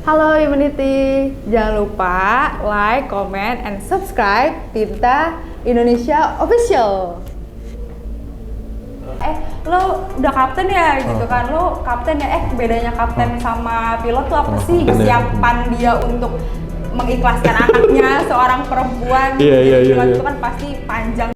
Halo Humanity, jangan lupa like, comment, and subscribe Tinta Indonesia Official. Lo udah kapten ya gitu kan, lo kapten ya, bedanya kapten sama pilot tuh apa sih? Kesiapan dia untuk mengikhlaskan anaknya, seorang perempuan, pilot itu kan pasti panjang.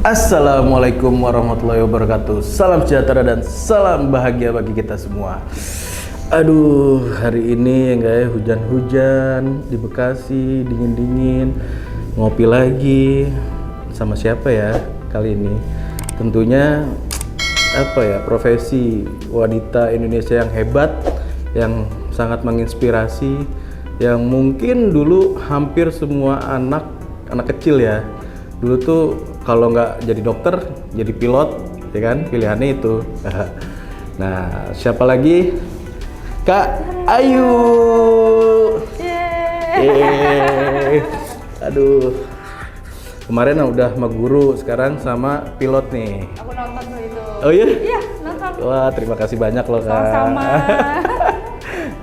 Assalamualaikum warahmatullahi wabarakatuh. Salam sejahtera dan salam bahagia bagi kita semua. Aduh, hari ini ya hujan-hujan di Bekasi, dingin-dingin. Ngopi lagi sama siapa ya kali ini? Tentunya profesi wanita Indonesia yang hebat, yang sangat menginspirasi, yang mungkin dulu hampir semua anak kecil ya. Dulu tuh kalau nggak jadi dokter, jadi pilot, ya kan? Pilihannya itu. Nah, siapa lagi? Kak Ayu. Yeay. Aduh. Kemarin udah sama guru, sekarang sama pilot nih. Aku nonton tuh itu. Oh iya? Iya, nonton. Wah, terima kasih banyak loh, Kak. Sama-sama.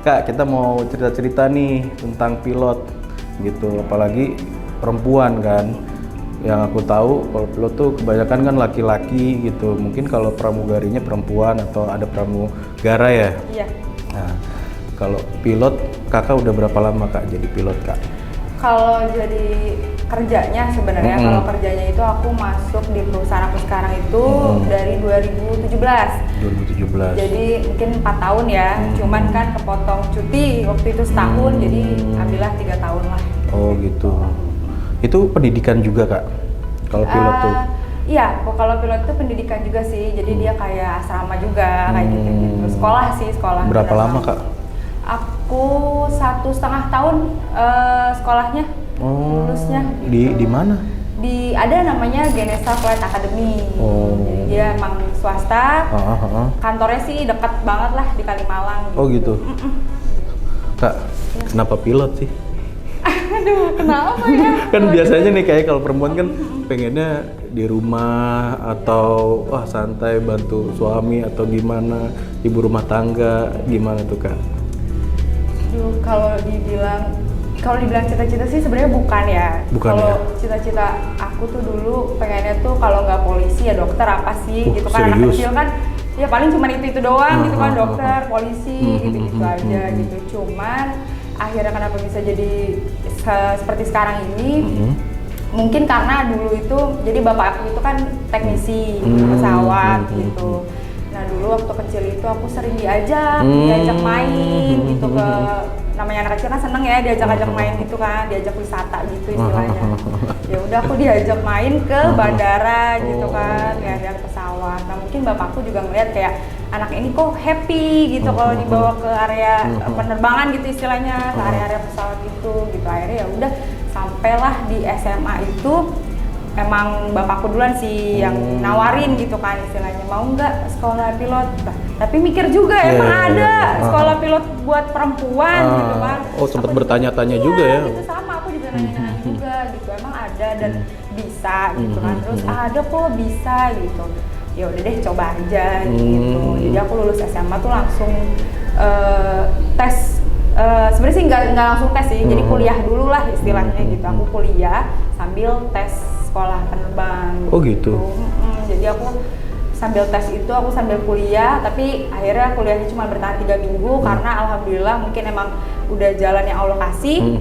Kak, kita mau cerita-cerita nih tentang pilot gitu, apalagi perempuan kan. Yang aku tahu kalau pilot tuh kebanyakan kan laki-laki gitu. Mungkin kalau pramugarinya perempuan atau ada pramugara ya. Iya. Nah, kalau pilot, kakak udah berapa lama Kak jadi pilot Kak? Kalau jadi kerjanya sebenarnya, kalau kerjanya itu aku masuk di perusahaan aku sekarang itu dari 2017. 2017. Jadi mungkin 4 tahun ya, cuman kan kepotong cuti waktu itu setahun, jadi ambillah 3 tahun lah. Oh gitu. Itu pendidikan juga Kak? Kalau pilot tuh? Iya, kalau pilot itu pendidikan juga sih, jadi dia kayak asrama juga, kayak gitu. Sekolah. Berapa lama Kak? Aku 1,5 tahun sekolahnya, lulusnya. Di mana? Ada namanya Ganesha Flight Academy. Jadi dia emang swasta. Kantornya sih dekat banget lah di Kalimalang. Gitu. Oh gitu. Kak, kenapa pilot sih? Aduh, kenapa ya? Kan biasanya nih kayak kalau perempuan kan pengennya di rumah atau santai bantu suami atau gimana, ibu rumah tangga, gimana tuh Kak? Aduh, kalau dibilang cita-cita sih sebenarnya bukan ya. Kalau cita-cita aku tuh dulu pengennya tuh kalau nggak polisi ya dokter apa sih gitu kan. Anak kecil kan ya paling cuma itu doang gitu kan, dokter, polisi gitu aja gitu. Cuman akhirnya kenapa bisa jadi seperti sekarang ini, mungkin karena dulu itu jadi bapak aku itu kan teknisi pesawat gitu. Nah dulu waktu kecil itu aku sering diajak main gitu ke, namanya anak kecil kan seneng ya diajak main gitu kan, diajak wisata gitu istilahnya. Ya udah aku diajak main ke bandara gitu kan, lihat pesawat. Nah mungkin bapakku juga ngeliat kayak anak ini kok happy gitu kalau dibawa ke area penerbangan gitu istilahnya, ke area pesawat gitu. Akhirnya ya udah sampailah di SMA itu emang bapakku duluan sih yang nawarin gitu kan istilahnya, mau nggak sekolah pilot. Tapi mikir juga emang ada sekolah pilot buat perempuan gitu kan. Oh sempat bertanya-tanya juga ya? Gitu sama, aku juga nanya juga gitu, emang ada dan bisa gitu kan. Terus ada kok bisa gitu. Ya udah deh coba aja gitu. Jadi aku lulus SMA tuh langsung tes. Sebenarnya sih nggak langsung tes sih, jadi kuliah dulu lah istilahnya gitu. Aku kuliah sambil tes sekolah penerbang. Oh gitu. Jadi aku sambil tes itu aku sambil kuliah, tapi akhirnya kuliahnya cuma bertahan 3 minggu karena alhamdulillah mungkin emang udah jalan yang Allah kasih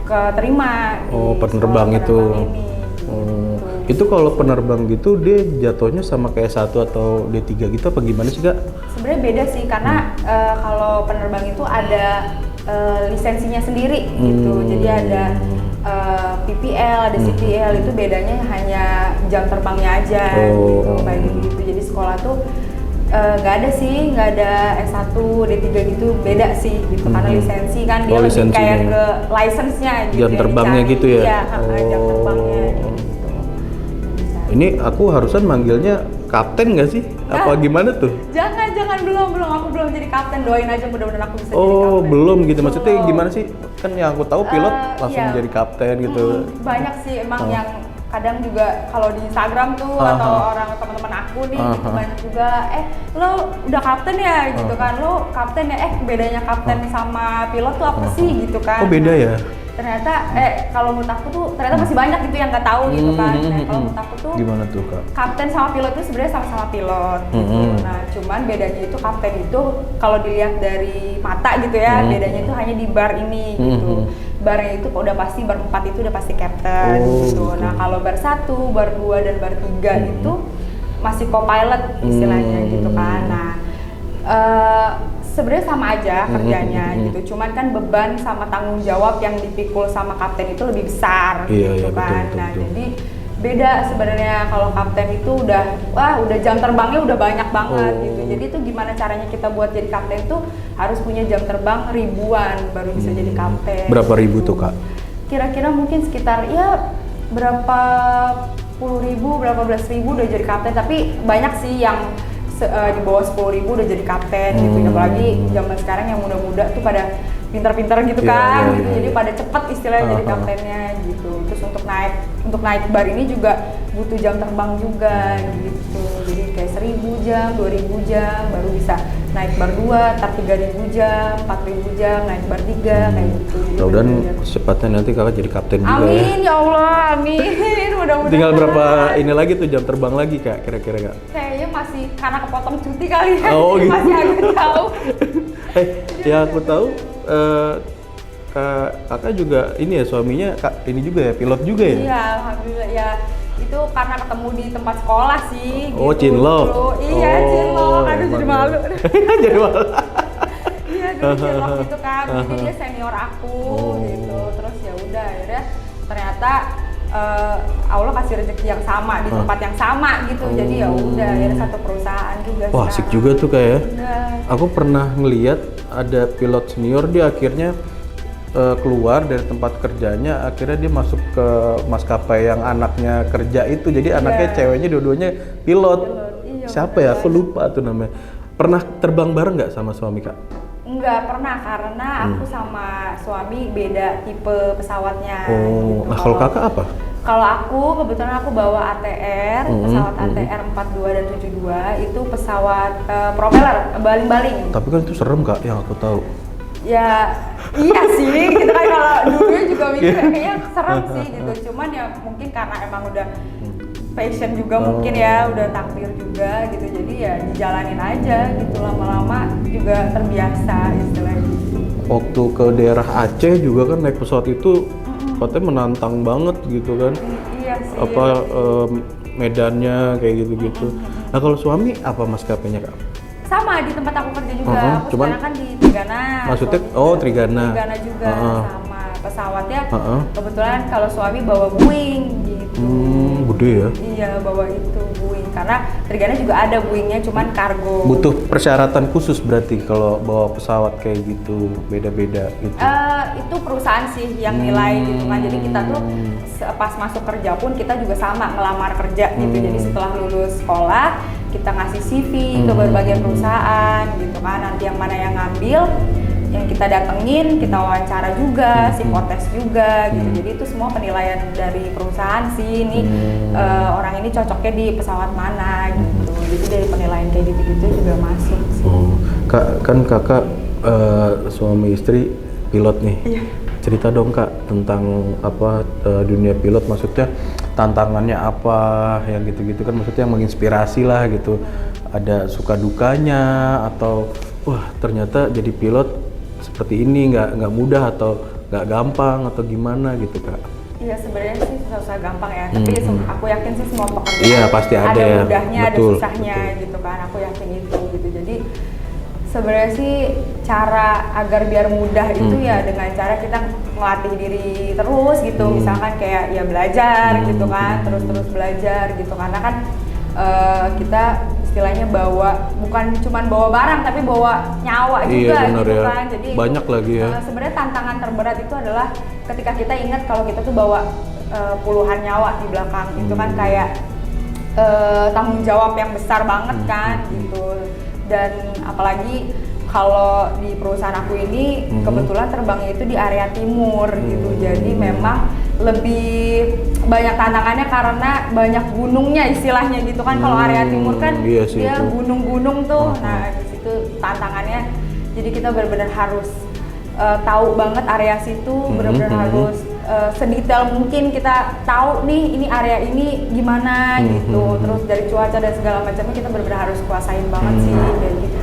keterima. Penerbang itu. Itu kalau penerbang gitu dia jatuhnya sama kayak 1 atau D3 gitu apa gimana sih Kak? Sebenarnya beda sih karena kalau penerbang itu ada lisensinya sendiri gitu. Jadi ada PPL, ada CPL, itu bedanya hanya jam terbangnya aja gitu, gitu. Jadi sekolah tuh nggak ada sih, nggak ada S1, D3 gitu, beda sih gitu, karena lisensi kan dia lebih kayak ke license-nya gitu. Jam terbangnya gitu ya? Iya, jam terbangnya gitu. Ini aku harusan manggilnya kapten nggak sih? Apa gimana tuh? Jangan, belum, aku belum jadi kapten, doain aja mudah-mudahan aku bisa jadi kapten. Belum gitu, maksudnya gimana sih? Kan yang aku tahu pilot langsung jadi kapten gitu. Banyak sih emang yang kadang juga kalau di Instagram tuh atau orang teman-teman aku nih gitu, banyak juga lo udah kapten ya gitu kan, lo kapten ya, bedanya kapten sama pilot tuh apa sih gitu kan. Oh beda ya? Ternyata kalau menurut aku tuh ternyata masih banyak gitu yang nggak tahu gitu kan. Nah, kalau menurut aku tuh gimana tuh Kak? Kapten sama pilot itu sebenarnya sama-sama pilot gitu. Nah cuman bedanya itu kapten itu kalau dilihat dari mata gitu ya, bedanya itu hanya di bar ini gitu. Barnya itu udah pasti bar 4 itu udah pasti kapten gitu. Nah kalau bar 1, bar 2 dan bar 3 itu masih co-pilot istilahnya gitu kan. Nah sebenarnya sama aja kerjanya gitu, cuman kan beban sama tanggung jawab yang dipikul sama kapten itu lebih besar gitu kan. Betul. Nah jadi beda sebenarnya, kalau kapten itu udah jam terbangnya udah banyak banget gitu. Jadi itu gimana caranya kita buat jadi kapten itu harus punya jam terbang ribuan baru bisa jadi kapten. Berapa ribu tuh Kak? Kira-kira mungkin sekitar ya berapa puluh ribu, berapa belas ribu udah jadi kapten, tapi banyak sih yang di bawah 10.000 udah jadi kapten gitu. Apalagi zaman sekarang yang muda-muda tuh pada pinter-pinter gitu kan gitu. Jadi pada cepet istilahnya jadi kaptennya gitu. Terus untuk naik bar ini juga butuh jam terbang juga gitu. Jadi kayak 1.000 jam, 2.000 jam baru bisa naik bar 2, ntar 3.000 jam, 4.000 jam, naik bar 3 kayak gitu. Mudah-mudahan secepatnya nanti Kakak jadi kapten juga. Amin ya Allah, amin. Mudah-mudahan. Tinggal berapa ini lagi tuh jam terbang lagi Kak, kira-kira Kak? Kayaknya masih karena kepotong cuti kali ya. Gitu. Masih agak jauh. Ya aku tahu kakak juga ini ya, suaminya ini juga ya, pilot juga ya? Iya, alhamdulillah ya. Itu karena ketemu di tempat sekolah sih. Oh, gitu, Cinlok. Iya, Cinlok. Aduh, jadi malu. Jadi malu. Iya, dulu Cinlok gitu kan. Jadi dia senior aku gitu. Terus ya udah, akhirnya ternyata Allah kasih rezeki yang sama di tempat yang sama gitu. Jadi ya udah, akhirnya satu perusahaan juga. Wah, asik juga tuh kayak. Aku pernah ngeliat ada pilot senior, dia akhirnya keluar dari tempat kerjanya, akhirnya dia masuk ke maskapai yang anaknya kerja itu. Jadi anaknya ceweknya dua-duanya pilot. Iya, siapa ya? Aku lupa tuh namanya. Pernah terbang bareng nggak sama suami Kak? Enggak pernah, karena aku sama suami beda tipe pesawatnya. Gitu. Nah kalau Kakak apa? Kalau aku kebetulan aku bawa ATR, pesawat ATR 42 dan 72 itu pesawat propeller, baling-baling. Tapi kan itu serem Kak, yang aku tahu. Ya iya sih, gitu kan, kalau dulunya juga mikir kayaknya serem sih gitu. Cuman ya mungkin karena emang udah passion juga mungkin ya, udah takdir juga gitu. Jadi ya dijalanin aja gitu, lama-lama juga terbiasa istilahnya. Waktu ke daerah Aceh juga kan naik pesawat itu katanya menantang banget gitu kan. Iya sih. Medannya kayak gitu-gitu. Nah kalau suami apa maskapainya Kak? Sama, di tempat aku kerja juga. Aku cuman, sekarang kan di Trigana. Maksudnya Trigana juga sama pesawatnya. Kebetulan kalau suami bawa Boeing gitu. Gede ya? Iya, bawa itu Boeing. Karena Trigana juga ada Boeingnya, cuman kargo. Butuh persyaratan khusus berarti kalau bawa pesawat kayak gitu, beda-beda gitu? Itu perusahaan sih yang nilai gitu kan. Jadi kita tuh pas masuk kerja pun kita juga sama ngelamar kerja gitu. Jadi setelah lulus sekolah kita ngasih CV ke berbagai perusahaan gitu kan. Nanti yang mana yang ngambil, yang kita datengin, kita wawancara juga, psikotes juga gitu. Jadi itu semua penilaian dari perusahaan sih. Ini orang ini cocoknya di pesawat mana gitu. Jadi dari penilaian kayak gitu-gitu juga masuk sih. Kak, kan kakak suami istri pilot nih. Iya. Cerita dong Kak tentang apa dunia pilot, maksudnya tantangannya apa, yang gitu-gitu kan, maksudnya yang menginspirasi lah gitu. Ada suka dukanya atau wah ternyata jadi pilot seperti ini nggak mudah atau nggak gampang atau gimana gitu Kak? Iya sebenarnya sih susah gampang ya, tapi aku yakin sih semua pekerjaan pasti ada ya, mudahnya, ada betul, susahnya gitu kan, aku yakin itu gitu. Jadi Sebenarnya sih cara agar biar mudah itu ya dengan cara kita melatih diri terus gitu. Misalkan kayak ya belajar gitu kan, terus belajar gitu, karena kan kita istilahnya bukan cuma bawa barang tapi bawa nyawa juga gitu ya. kan. Jadi banyak lagi ya. Sebenarnya tantangan terberat itu adalah ketika kita ingat kalau kita tuh bawa puluhan nyawa di belakang. Itu kan kayak tanggung jawab yang besar banget kan gitu. Dan apalagi kalau di perusahaan aku ini kebetulan terbangnya itu di area timur gitu, jadi memang lebih banyak tantangannya karena banyak gunungnya istilahnya gitu kan. Kalau area timur kan dia gunung-gunung tuh, nah di situ tantangannya. Jadi kita benar-benar harus tahu banget area situ, benar-benar harus sedetail mungkin kita tahu nih ini area ini gimana gitu. Terus dari cuaca dan segala macamnya kita benar-benar harus kuasain banget sih kayak gitu.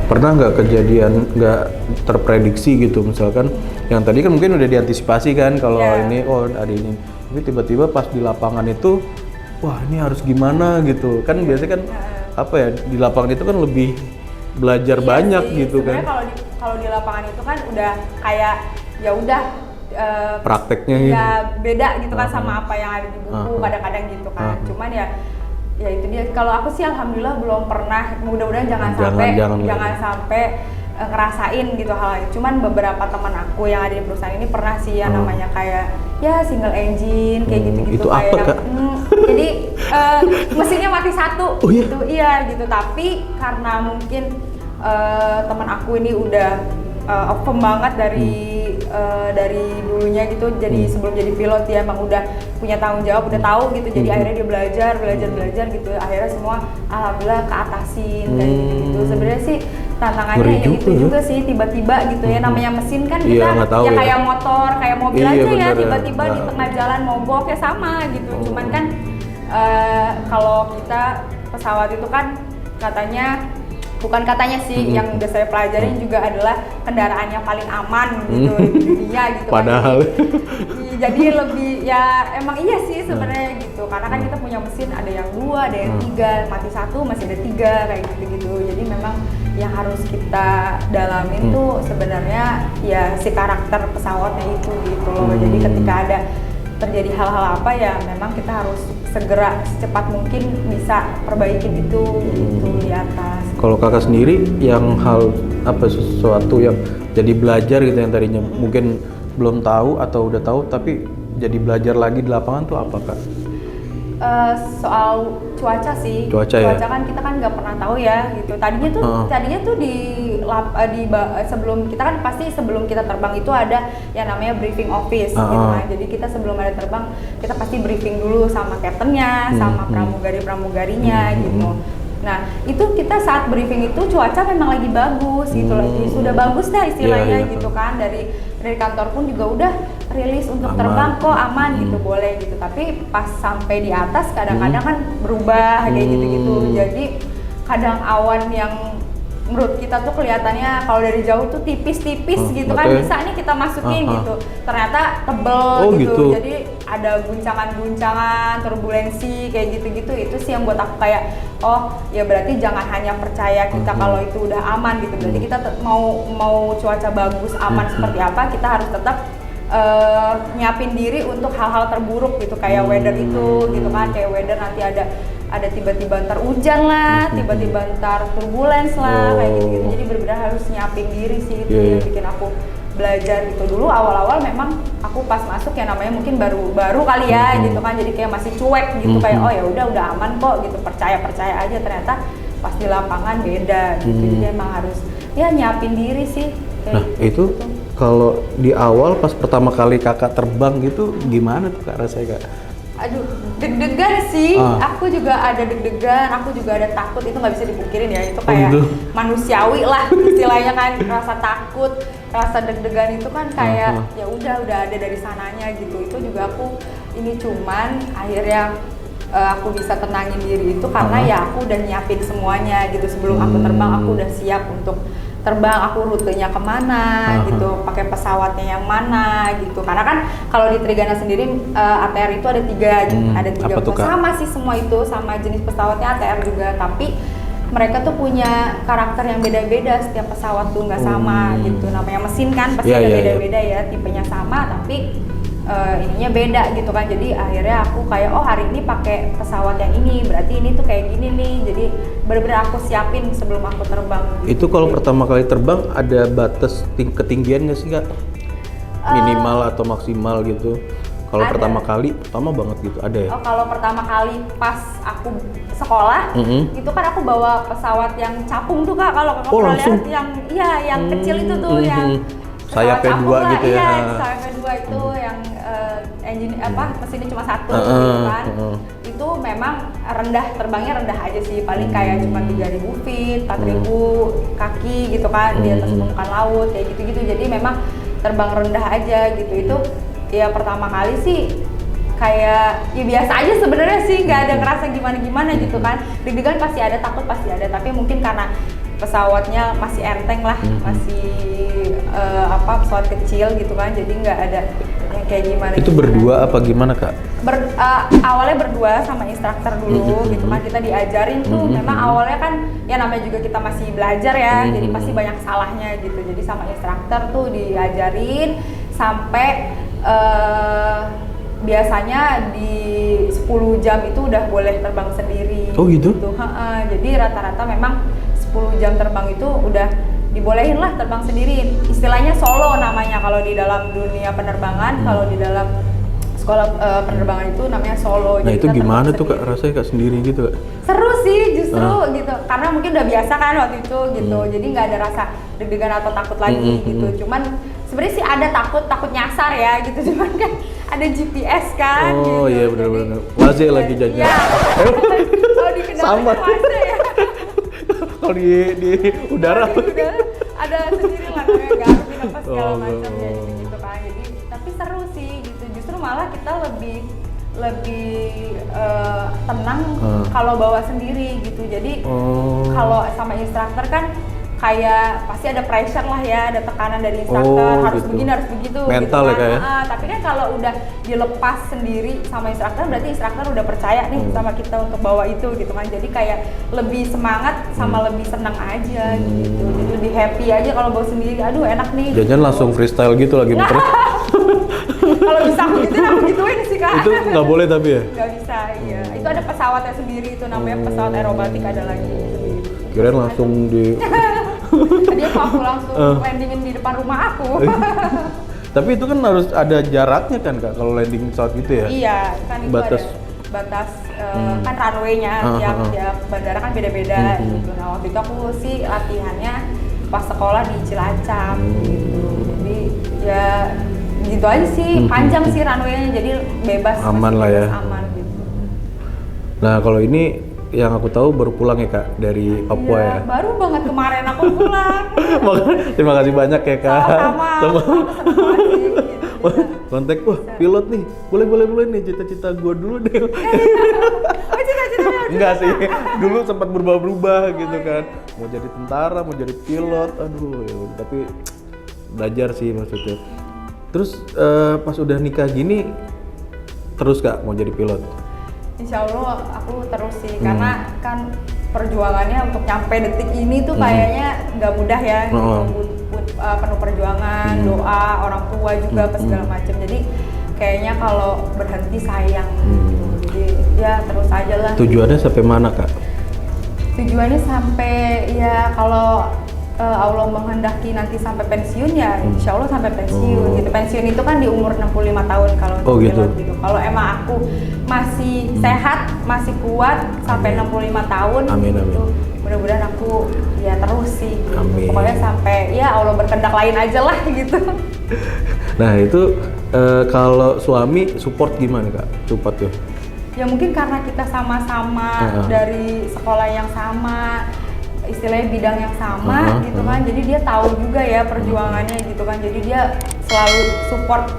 Pernah nggak kejadian nggak terprediksi gitu, misalkan yang tadi kan mungkin udah diantisipasi kan kalau ini ada ini, tapi tiba-tiba pas di lapangan itu wah ini harus gimana gitu kan. Biasanya kan apa ya, di lapangan itu kan lebih belajar banyak sih. Gitu kan. Kalau di lapangan itu kan udah kayak ya udah prakteknya ya beda gitu kan sama apa yang ada di buku kadang-kadang gitu kan. Cuman ya itu dia. Kalau aku sih alhamdulillah belum pernah, mudah-mudahan jangan sampai ngerasain gitu hal itu. Cuman beberapa teman aku yang ada di perusahaan ini pernah sih yang namanya kayak ya single engine kayak gitu-gitu. Itu kayak apa, Kak? Jadi mesinnya mati satu gitu. Iya gitu, tapi karena mungkin teman aku ini udah open banget dari dulunya gitu. Jadi sebelum jadi pilot dia emang udah punya tanggung jawab, udah tahu gitu. Jadi akhirnya dia belajar gitu. Akhirnya semua alhamdulillah keatasin kayak gitu. Sebenarnya sih tantangannya ya itu juga sih, tiba-tiba gitu ya, namanya mesin kan kita ya kayak motor, kayak mobil aja ya, tiba-tiba di tengah jalan mogok ya sama gitu. Cuman kan kalau kita pesawat itu kan bukan katanya sih, yang udah saya pelajarin juga adalah kendaraan yang paling aman gitu di dunia gitu. Padahal jadi lebih ya emang iya sih sebenarnya gitu, karena kan kita punya mesin ada yang 2, ada yang 3, mati 1 masih ada 3 kayak gitu. Jadi memang yang harus kita dalamin tuh sebenarnya ya si karakter pesawatnya itu gitu loh. Jadi ketika ada terjadi hal-hal apa ya memang kita harus segera secepat mungkin bisa perbaikin itu gitu di atas. Kalau kakak sendiri yang hal apa, sesuatu yang jadi belajar gitu yang tadinya mungkin belum tahu atau udah tahu tapi jadi belajar lagi di lapangan tuh apa, Kak? Soal cuaca sih. Cuaca kan kita kan nggak pernah tahu ya gitu. Tadinya tuh sebelum kita kan pasti sebelum kita terbang itu ada yang namanya briefing office gitu kan. Jadi kita sebelum ada terbang kita pasti briefing dulu sama captainnya, sama pramugarinya gitu. Nah itu kita saat briefing itu cuaca memang lagi bagus gitu, lagi sudah bagus dah istilahnya gitu kan. Dari kantor pun juga udah rilis untuk terbang kok aman gitu, boleh gitu. Tapi pas sampai di atas kadang-kadang kan berubah kayak gitu-gitu. Jadi kadang awan yang menurut kita tuh kelihatannya kalau dari jauh tuh tipis-tipis gitu kan, bisa nih kita masukin gitu. Ternyata tebel gitu. Jadi ada guncangan-guncangan, turbulensi kayak gitu-gitu. Itu sih yang buat aku kayak oh ya berarti jangan hanya percaya kita kalau itu udah aman gitu. Berarti kita mau cuaca bagus aman seperti apa, kita harus tetap nyiapin diri untuk hal-hal terburuk gitu, kayak weather itu gitu kan. Kayak weather nanti ada tiba-tiba ntar hujan lah, tiba-tiba ntar turbulence lah kayak gitu. Jadi benar-benar harus nyiapin diri sih, itu yang bikin aku belajar gitu. Dulu awal-awal memang aku pas masuk ya namanya mungkin baru kali ya gitu kan, jadi kayak masih cuek gitu, kayak oh ya udah aman kok gitu, percaya aja. Ternyata pas di lapangan beda gitu. Jadi emang harus ya nyiapin diri sih kayak itu gitu. Kalau di awal pas pertama kali kakak terbang gitu gimana tuh Kak rasanya, Kak? Aduh, deg-degan sih. Aku juga ada deg-degan, aku juga ada takut. Itu nggak bisa dipungkirin ya, itu kayak manusiawi lah istilahnya kan. Rasa takut, rasa deg-degan itu kan kayak ya udah ada dari sananya gitu. Itu juga aku ini, cuman akhirnya aku bisa tenangin diri itu karena ya aku udah nyiapin semuanya gitu. Sebelum aku terbang aku udah siap untuk terbang, aku rutenya kemana gitu, pakai pesawatnya yang mana gitu. Karena kan kalau di Trigana sendiri ATR itu ada 3 gitu, ada 3 sama sih semua itu, sama jenis pesawatnya ATR juga. Tapi mereka tuh punya karakter yang beda-beda, setiap pesawat tuh nggak sama gitu. Namanya mesin kan pasti ada beda-beda ya, tipenya sama tapi ininya beda gitu kan. Jadi akhirnya aku kayak oh hari ini pakai pesawat yang ini, berarti ini tuh kayak gini nih. Jadi bener-bener aku siapin sebelum aku terbang. Itu kalau pertama kali terbang ada batas ketinggiannya sih Kak? Minimal atau maksimal gitu? Kalau pertama banget gitu ada ya? Oh kalau pertama kali pas aku sekolah, itu kan aku bawa pesawat yang capung tuh Kak. Kalau Kakak pernah lihat yang kecil itu tuh yang sayapnya dua gitu ya? Iya, sayapnya dua itu yang engine mesinnya cuma satu gitu kan. Itu memang terbangnya rendah aja sih, paling kayak cuma 3.000 feet, 4.000 kaki gitu kan di atas permukaan laut kayak gitu-gitu. Jadi memang terbang rendah aja gitu. Itu ya pertama kali sih kayak ya biasa aja sebenarnya sih, nggak ada ngerasa gimana-gimana gitu kan. Deg-degan pasti ada, takut pasti ada, tapi mungkin karena pesawatnya masih enteng lah, masih pesawat kecil gitu kan, jadi nggak ada yang kayak gimana. Itu berdua apa gimana Kak? Awalnya berdua sama instruktur dulu gitu kan, kita diajarin tuh. Memang awalnya kan ya namanya juga kita masih belajar ya, jadi pasti banyak salahnya gitu. Jadi sama instruktur tuh diajarin sampai biasanya di 10 jam itu udah boleh terbang sendiri. Oh gitu? Jadi rata-rata memang 10 jam terbang itu udah dibolehin lah terbang sendiri. Istilahnya solo namanya kalau di dalam dunia penerbangan. Kalau di dalam sekolah penerbangan itu namanya solo. Nah jadi itu gimana tuh Kak rasanya Kak sendiri gitu Kak? Seru sih justru gitu, karena mungkin udah biasa kan waktu itu gitu. Jadi nggak ada rasa deg-degan atau takut lagi gitu. Cuman sebenarnya sih ada takut nyasar ya gitu, cuman kan ada GPS kan. Oh gitu. Iya benar-benar. Waze lagi jajan. Iya. Kalau di kendaraan waze ya. Kalau di udara ada sendiri lah namanya Garmin apa segala macam ya gitu kan. Jadi tapi seru sih gitu. Justru malah kita lebih tenang kalau bawa sendiri gitu. Jadi kalau sama instruktur kan kayak pasti ada pressure lah ya, ada tekanan dari instruktur, harus gitu. Begini harus begitu mental gitu kan. Ya, Tapi kan kalau udah dilepas sendiri sama instruktur, berarti instruktur udah percaya nih sama kita untuk bawa itu gitu kan. Jadi kayak lebih semangat sama lebih senang aja gitu. Jadi lebih happy aja kalau bawa sendiri. Aduh enak nih. Jajan langsung freestyle gitu lagi muter. Kalau bisa aku gituin sih Kak. Itu nggak boleh tapi ya? Nggak bisa, iya. Itu ada pesawatnya sendiri, itu namanya pesawat aerobatik, ada lagi sendiri. Kirain langsung di... Tadi aku langsung landingin di depan rumah aku. Tapi itu kan harus ada jaraknya kan Kak, kalau landing pesawat gitu ya? Iya, kan itu ada batas kan runway-nya, tiap bandara kan beda-beda gitu. Nah waktu itu aku sih latihannya pas sekolah di Cilacap gitu. Jadi ya gitu aja sih, panjang sih runway-nya, jadi bebas. Aman lah ya. Aman gitu. Nah kalau ini yang aku tahu baru pulang ya Kak dari Papua ya? Baru banget kemarin aku pulang. Terima kasih banyak ya Kak. Sama. Kontak, wah pilot nih, boleh nih, cita-cita gue dulu deh. Oh cita-citanya? Enggak sih, dulu sempat berubah-ubah gitu kan. Mau jadi tentara, mau jadi pilot, aduh ya, tapi belajar sih maksudnya. Terus pas udah nikah gini, terus Kak mau jadi pilot? Insya Allah aku terus sih, karena kan perjuangannya untuk nyampe detik ini tuh kayaknya nggak mudah ya, penuh perjuangan, doa orang tua juga apa segala macam. Jadi kayaknya kalau berhenti sayang gitu. Jadi ya terus aja lah. Tujuannya sampai mana Kak? Tujuannya sampai ya kalau Allah menghendaki nanti sampai pensiun ya insya Allah sampai pensiun gitu. Pensiun itu kan di umur 65 tahun kalau untuk pilot gitu. Kalau emang aku masih sehat, masih kuat sampai 65 tahun gitu. Mudah-mudahan aku ya terus sih gitu. Pokoknya sampai ya Allah berkehendak lain aja lah gitu. Nah itu kalau suami support gimana Kak? Support tuh? Ya mungkin karena kita sama-sama dari sekolah yang sama, istilahnya bidang yang sama gitu kan, jadi dia tahu juga ya perjuangannya gitu kan, jadi dia selalu support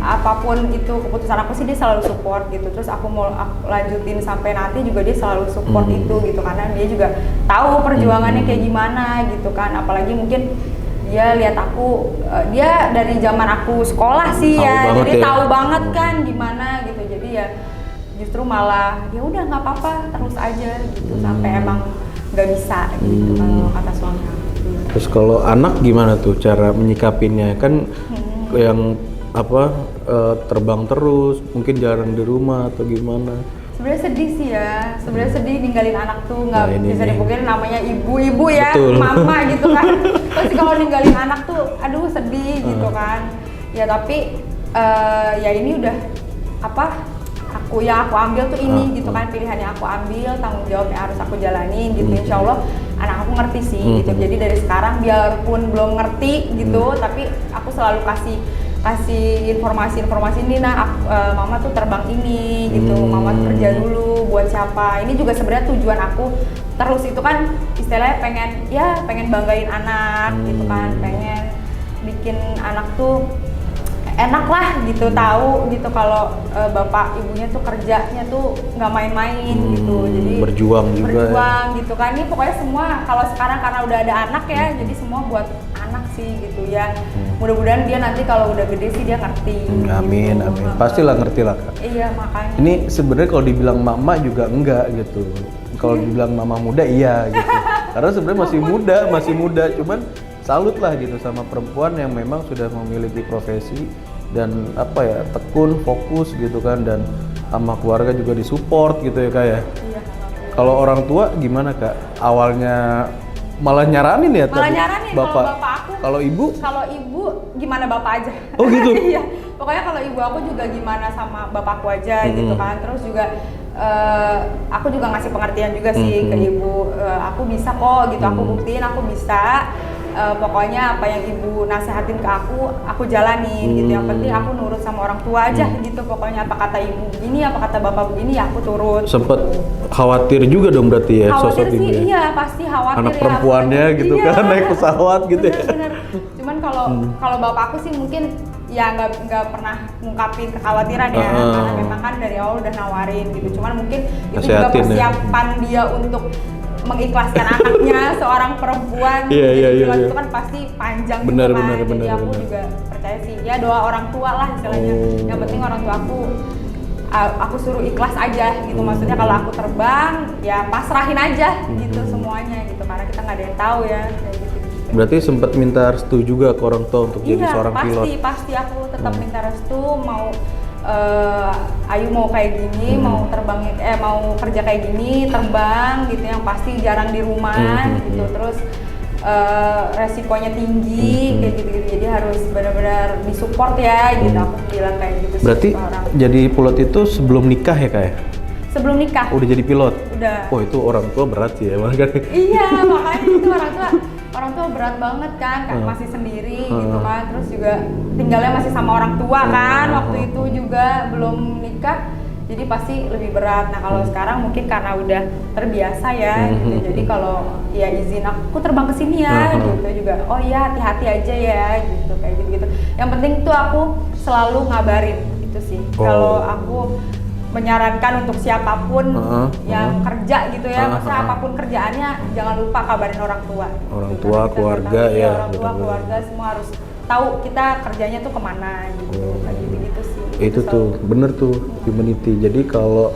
apapun itu keputusan aku sih, dia selalu support gitu. Terus aku mau lanjutin sampai nanti juga dia selalu support itu gitu, karena dia juga tahu perjuangannya kayak gimana gitu kan. Apalagi mungkin dia lihat aku, dia dari zaman aku sekolah sih jadi tahu banget kan gimana gitu. Jadi ya justru malah ya udah nggak apa-apa terus aja gitu sampai emang nggak bisa gitu kalau kata suami aku. Terus kalau anak gimana tuh cara menyikapinnya kan yang terbang terus, mungkin jarang di rumah atau gimana? Sebenarnya sedih sih ya, sebenarnya sedih ninggalin anak tuh nggak bisa nih. dipungkiri, namanya ibu-ibu ya, Betul. mama gitu kan. Pasti kalau ninggalin anak tuh, aduh sedih gitu kan. Ya tapi ya ini udah yang aku ambil tuh ini gitu kan, pilihan yang aku ambil, tanggung jawab yang harus aku jalanin gitu. Insya Allah anak aku ngerti sih gitu. Jadi dari sekarang biarpun belum ngerti gitu, tapi aku selalu kasih informasi ini, mama tuh terbang ini gitu, mama tuh kerja dulu buat siapa. Ini juga sebenarnya tujuan aku terus itu kan istilahnya pengen banggain anak gitu kan, pengen bikin anak tuh enak lah gitu, tahu gitu kalau bapak ibunya tuh kerjanya tuh nggak main-main gitu, jadi berjuang gitu kan. Ini pokoknya semua kalau sekarang karena udah ada anak ya, jadi semua buat anak sih gitu ya. Mudah-mudahan dia nanti kalau udah gede sih dia ngerti. Amin, gitu. amin. Pastilah ngerti lah Kak. Iya makanya. Ini sebenarnya kalau dibilang mama juga enggak gitu. Kalau dibilang mama muda iya gitu. Karena sebenarnya masih muda, cuman salut lah gitu sama perempuan yang memang sudah memiliki profesi dan tekun, fokus gitu kan, dan sama keluarga juga disupport gitu ya Kak ya. Iya. Kalau orang tua gimana Kak? Awalnya malah nyaranin ya Malah tadi nyaranin bapak aku. Kalau ibu Gimana bapak aja. Oh gitu. Iya. Pokoknya kalau ibu aku juga gimana sama bapakku aja gitu kan. Terus juga aku juga ngasih pengertian juga sih ke ibu. Aku bisa kok gitu. Aku buktiin aku bisa. Pokoknya apa yang ibu nasehatin ke aku jalanin gitu. Yang penting aku nurut sama orang tua aja gitu. Pokoknya apa kata ibu begini, apa kata bapak begini, ya aku turut. Sempet khawatir juga dong berarti ya Khawatir sosok sih, ibu ya? iya pasti khawatir. Anak ya, perempuannya gitu iya, kan naik pesawat gitu ya. Bener. Cuman kalau bapak aku sih mungkin ya nggak pernah ngungkapin kekhawatiran ya, karena memang kan dari awal udah nawarin gitu. Cuman mungkin itu juga persiapan dia untuk mengikhlaskan anaknya seorang perempuan. Jadi itu kan pasti panjang bener, juga kan. bener, Jadi aku bener. juga percaya sih ya doa orang tua lah istilahnya. Yang penting orang tua aku suruh ikhlas aja gitu. Maksudnya kalau aku terbang ya pasrahin aja gitu semuanya gitu, karena kita nggak ada yang tahu ya kayak gitu. Berarti sempat minta restu juga ke orang tua untuk jadi seorang pilot? Iya pasti aku tetap minta restu. Ayu mau kayak gini, mau kerja kayak gini, terbang gitu, yang pasti jarang di rumah gitu. Terus resikonya tinggi kayak gitu. Jadi harus benar-benar disupport ya gitu. Aku bilang kayak gitu. Berarti jadi pilot itu sebelum nikah ya Kak ya? Sebelum nikah. Udah jadi pilot? Udah. Oh itu orang tua berat sih ya makanya. Iya makanya itu orang tua berat banget kan masih sendiri gitu kan. Terus juga tinggalnya masih sama orang tua kan, waktu itu juga belum nikah, jadi pasti lebih berat. Nah kalau sekarang mungkin karena udah terbiasa ya gitu. Jadi kalau ya izin aku terbang ke sini ya gitu juga, oh iya hati-hati aja ya gitu, kayak gitu. Yang penting tuh aku selalu ngabarin itu sih. Kalau aku menyarankan untuk siapapun yang kerja gitu ya, maksudnya apapun kerjaannya jangan lupa kabarin orang tua. Orang tua, keluarga ya. Orang tua, keluarga semua harus tahu kita kerjanya tuh kemana gitu, kayak gitu sih. Itu tuh bener tuh humanity. Jadi kalau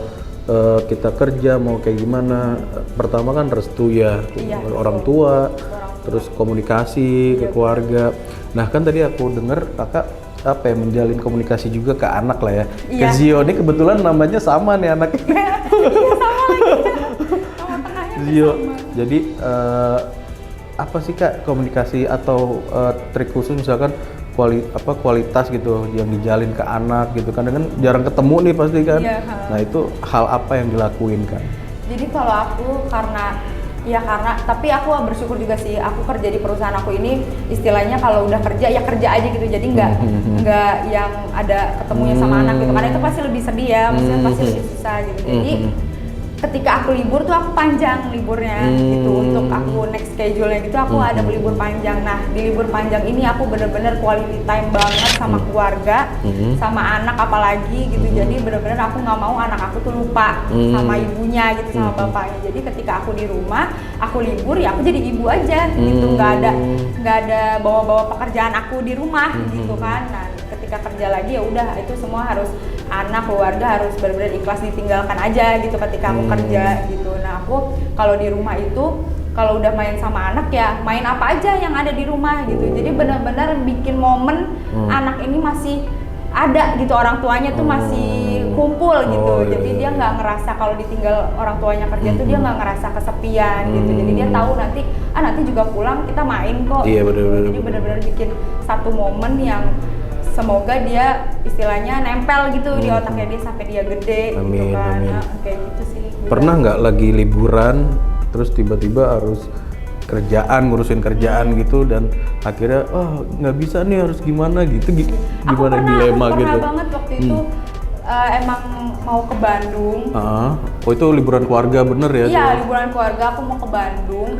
kita kerja mau kayak gimana, pertama kan restu ya orang tua, terus komunikasi ke keluarga. Nah kan tadi aku dengar Kakak menjalin komunikasi juga ke anak lah ya. Ke Zio ini kebetulan namanya sama nih anaknya. Iya sama lagi. Sama tengahnya Zio. sama. Jadi apa sih Kak komunikasi atau trik khusus misalkan kualitas gitu yang dijalin ke anak gitu kan, dengan jarang ketemu nih pasti kan. Iya, Nah itu hal apa yang dilakuin Kak? Jadi kalau aku tapi aku bersyukur juga sih, aku kerja di perusahaan aku ini istilahnya kalau udah kerja ya kerja aja gitu, jadi nggak yang ada ketemunya sama anak gitu, karena itu pasti lebih sedih ya, maksudnya pasti lebih susah gitu. Jadi ketika aku libur tuh aku panjang liburnya gitu, untuk aku next schedule-nya gitu aku ada libur panjang. Nah di libur panjang ini aku bener-bener quality time banget sama keluarga, sama anak apalagi gitu. Jadi bener-bener aku nggak mau anak aku tuh lupa sama ibunya gitu, sama bapaknya. Jadi ketika aku di rumah, aku libur ya aku jadi ibu aja gitu, nggak ada bawa-bawa pekerjaan aku di rumah gitu kan. Nah ketika kerja lagi ya udah itu semua harus anak keluarga harus benar-benar ikhlas ditinggalkan aja gitu ketika aku kerja gitu. Nah aku kalau di rumah itu kalau udah main sama anak ya main apa aja yang ada di rumah gitu. Jadi benar-benar bikin momen anak ini masih ada gitu, orang tuanya tuh masih kumpul gitu. Jadi dia nggak ngerasa kalau ditinggal orang tuanya kerja tuh dia nggak ngerasa kesepian gitu. Jadi dia tahu nanti juga pulang kita main kok. Iya, gitu. bener-bener. Jadi benar-benar bikin satu momen yang semoga dia istilahnya nempel gitu di otaknya dia sampai dia gede. Amin, gitu kan. amin. Nah, kayak gitu sih. Pernah nggak lagi liburan terus tiba-tiba harus ngurusin kerjaan gitu dan akhirnya nggak bisa nih, harus gimana gitu, gimana dilema aku gitu? pernah banget waktu itu emang mau ke Bandung. Oh itu liburan keluarga bener ya? Iya, liburan keluarga, aku mau ke Bandung.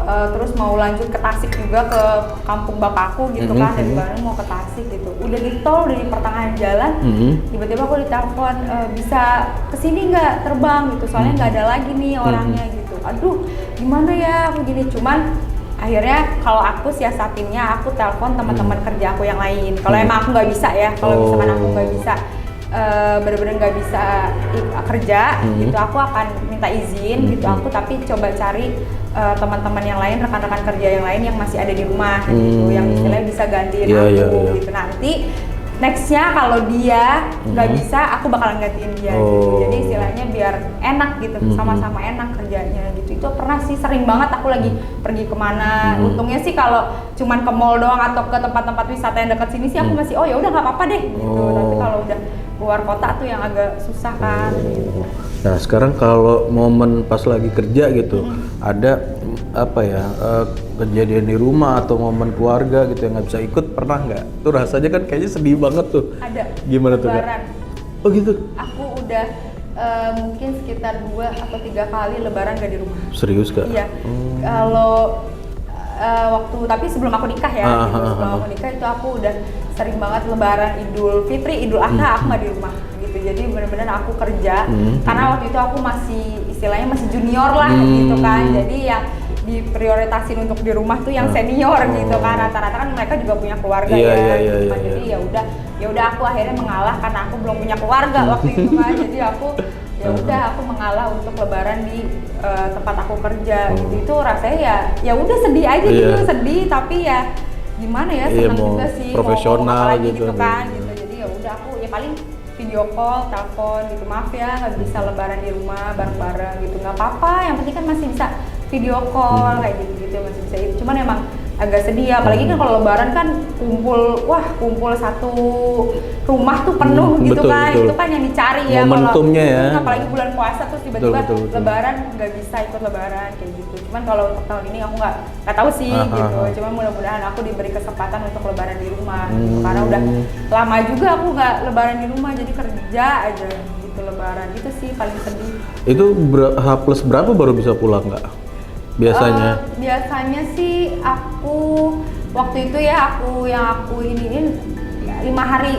Terus mau lanjut ke Tasik juga, ke kampung bapakku gitu kan, dari Bandung mau ke Tasik gitu. Udah di tol, udah di pertengahan jalan, tiba-tiba aku ditelepon, bisa kesini nggak terbang gitu, soalnya nggak ada lagi nih orangnya gitu. Aduh, gimana ya aku gini, cuman akhirnya kalau aku siasatinnya aku telepon teman-teman kerja aku yang lain. Kalau emang aku nggak bisa ya, kalau misalkan aku nggak bisa bener-bener nggak bisa kerja gitu, aku akan minta izin gitu, aku tapi coba cari teman-teman yang lain, rekan-rekan kerja yang lain yang masih ada di rumah gitu, yang istilahnya bisa gantiin aku gitu. Nanti nextnya kalau dia nggak bisa, aku bakalan gantiin dia gitu. Jadi istilahnya biar enak gitu, sama-sama enak kerjanya gitu. Itu pernah sih, sering banget aku lagi pergi kemana. Untungnya sih kalau cuman ke mall doang atau ke tempat-tempat wisata yang dekat sini sih aku masih ya udah nggak apa-apa deh gitu. Tapi kalau udah keluar kota tuh yang agak susah kan gitu. Nah sekarang kalau momen pas lagi kerja gitu, ada apa ya, kejadian di rumah atau momen keluarga gitu yang nggak bisa ikut, pernah nggak? Tuh rasanya kan kayaknya sedih banget tuh. Ada. Gimana tuh? Lebaran. Oh gitu? Aku udah mungkin sekitar 2 atau 3 kali lebaran gak di rumah. Serius Kak? Iya. Kalau waktu, tapi sebelum aku nikah ya, gitu. Sebelum aku nikah itu aku udah sering banget lebaran, Idul Fitri, Idul Adha aku nggak di rumah gitu. Jadi benar-benar aku kerja karena waktu itu aku masih istilahnya masih junior lah gitu kan. Jadi yang diprioritasin untuk di rumah tuh yang senior gitu kan. Rata-rata kan mereka juga punya keluarga gitu kan. Jadi ya udah aku akhirnya mengalah karena aku belum punya keluarga waktu itu kan. Jadi aku aku mengalah untuk lebaran di tempat aku kerja gitu. Itu rasanya ya udah sedih aja gitu, sedih tapi ya gimana ya, senang juga sih profesional gitu kan gitu. Jadi ya udah aku ya paling video call, telepon gitu, maaf ya nggak bisa lebaran di rumah bareng-bareng gitu, nggak apa-apa, yang penting kan masih bisa video call kayak gitu masih bisa itu. Cuman emang agak sedih ya, apalagi kan kalau lebaran kan kumpul satu rumah tuh penuh gitu kan. Itu kan yang dicari ya momentumnya ya, apalagi bulan puasa terus tiba-tiba lebaran nggak bisa ikut lebaran kayak gitu. Cuman kalau untuk tahun ini aku nggak tahu sih gitu, cuman mudah-mudahan aku diberi kesempatan untuk lebaran di rumah gitu. Karena udah lama juga aku nggak lebaran di rumah, jadi kerja aja gitu lebaran. Itu sih paling sedih. Itu H+ berapa baru bisa pulang Kak? Biasanya? Biasanya sih aku waktu itu ya aku iniin 5 hari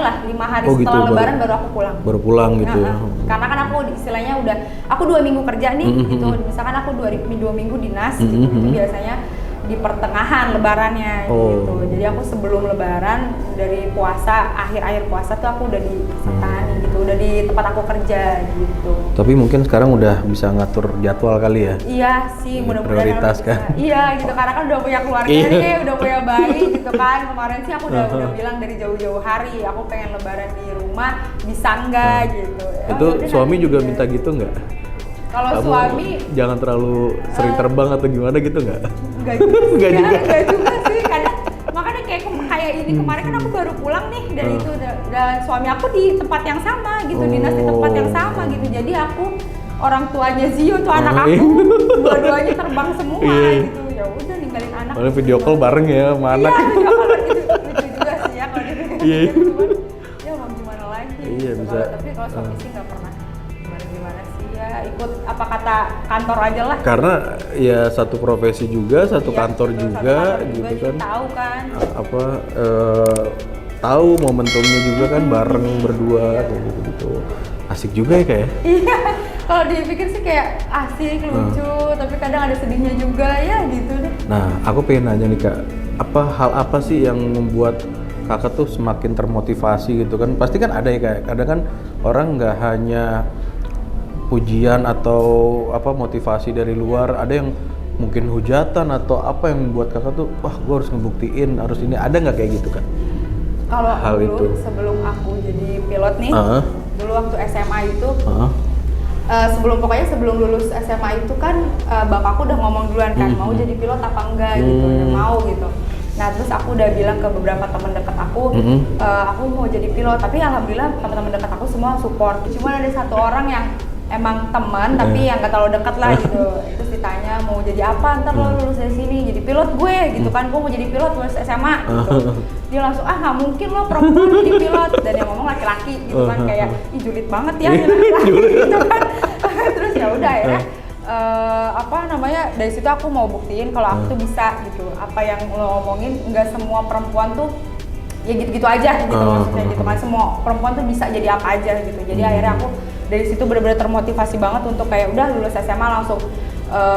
lah, 5 hari setelah gitu, lebaran baru aku pulang. Baru pulang gitu ya? Karena kan aku istilahnya aku 2 minggu kerja nih gitu, misalkan aku 2 minggu dinas gitu, itu biasanya di pertengahan lebarannya gitu. Jadi aku sebelum lebaran dari puasa, akhir puasa tuh aku udah di Sentani gitu, udah di tempat aku kerja gitu. Tapi mungkin sekarang udah bisa ngatur jadwal kali ya? Iya sih, mudah-mudahan prioritas kan? Iya gitu, karena kan udah punya keluarga nih, udah punya bayi gitu kan. Kemarin sih aku udah bilang dari jauh-jauh hari, aku pengen lebaran di rumah, bisa nggak gitu. Itu suami juga minta gitu nggak? Kalau suami jangan terlalu sering terbang atau gimana gitu nggak? Enggak juga sih, kadang makanya kayak ini kemarin kan aku baru pulang nih dari itu, dan suami aku di tempat yang sama gitu, dinas di tempat yang sama gitu. Jadi aku orang tuanya Zio tuh anak aku dua-duanya terbang semua gitu. Ya udah ninggalin anak. Paling video call bareng ya sama anak. Iya, video call gitu juga sih ya kalau gitu. Ya mau gimana lagi. Iya gitu. bisa. Tapi kalau suami sih nggak pernah gimana sih ya, ikut apa kata kantor aja lah. Karena ya satu profesi juga, satu kantor juga gitu kan. Tahu kan. Tahu momentumnya juga kan bareng berdua kayak gitu. Asik juga ya kayak. Iya. Kalau dipikir sih kayak asik, lucu, tapi kadang ada sedihnya juga ya gitu deh. Nah, aku pengen nanya nih Kak, hal apa sih yang membuat Kakak tuh semakin termotivasi gitu kan? Pasti kan ada ya Kak, kadang kan orang nggak hanya pujian atau apa motivasi dari luar, ada yang mungkin hujatan atau apa yang membuat kakak tuh wah gue harus ngebuktiin harus ini, ada nggak kayak gitu kan? Kalau hal dulu itu sebelum aku jadi pilot nih, dulu waktu SMA itu, sebelum lulus SMA itu kan bapakku udah ngomong duluan kan mau jadi pilot apa enggak gitu, mau gitu. Nah terus aku udah bilang ke beberapa teman dekat aku mau jadi pilot, tapi alhamdulillah teman-teman dekat aku semua support. Cuman ada satu orang yang emang teman tapi yang nggak terlalu dekat lah gitu. Terus ditanya mau jadi apa, ntar lo lulus dari sini jadi pilot gue gitu kan, gue mau jadi pilot lulus SMA gitu. Dia langsung nggak mungkin lo perempuan jadi pilot, dan yang ngomong laki-laki gitu kan, kayak ih julid banget ya gitu kan. Terus ya udah akhirnya dari situ aku mau buktiin kalau aku tuh bisa gitu. Apa yang lo omongin nggak semua perempuan tuh ya gitu-gitu aja gitu, maksudnya gitu kan, semua perempuan tuh bisa jadi apa aja gitu. Jadi akhirnya aku dari situ benar-benar termotivasi banget untuk kayak udah lulus SMA langsung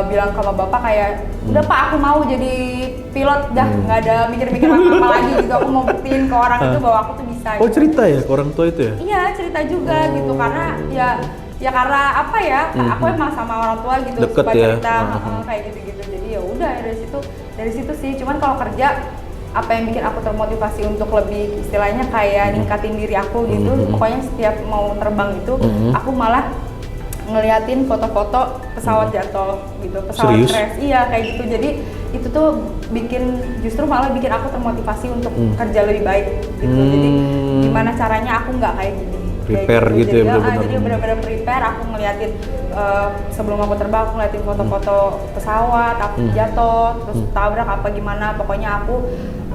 bilang sama bapak kayak udah Pak aku mau jadi pilot dah, nggak ada mikir-mikir apa lagi gitu. Aku mau buktiin ke orang itu bahwa aku tuh bisa. Oh gitu. Cerita ya ke orang tua itu ya? Iya cerita juga gitu, karena ya karena apa ya, aku emang sama orang tua gitu deket suka ya? cerita kayak gitu-gitu. Jadi ya udah dari situ sih. Cuman kalau kerja apa yang bikin aku termotivasi untuk lebih istilahnya kayak ningkatin diri aku gitu, pokoknya setiap mau terbang itu aku malah ngeliatin foto-foto pesawat jatuh gitu, pesawat crash, iya kayak gitu. Jadi itu tuh justru malah bikin aku termotivasi untuk kerja lebih baik gitu. Jadi gimana caranya aku nggak kayak gini, prepare gitu ya benar-benar. Jadi benar-benar prepare, aku ngeliatin sebelum aku terbang, aku ngeliatin foto-foto pesawat, aku jatuh, terus tabrak apa gimana, pokoknya aku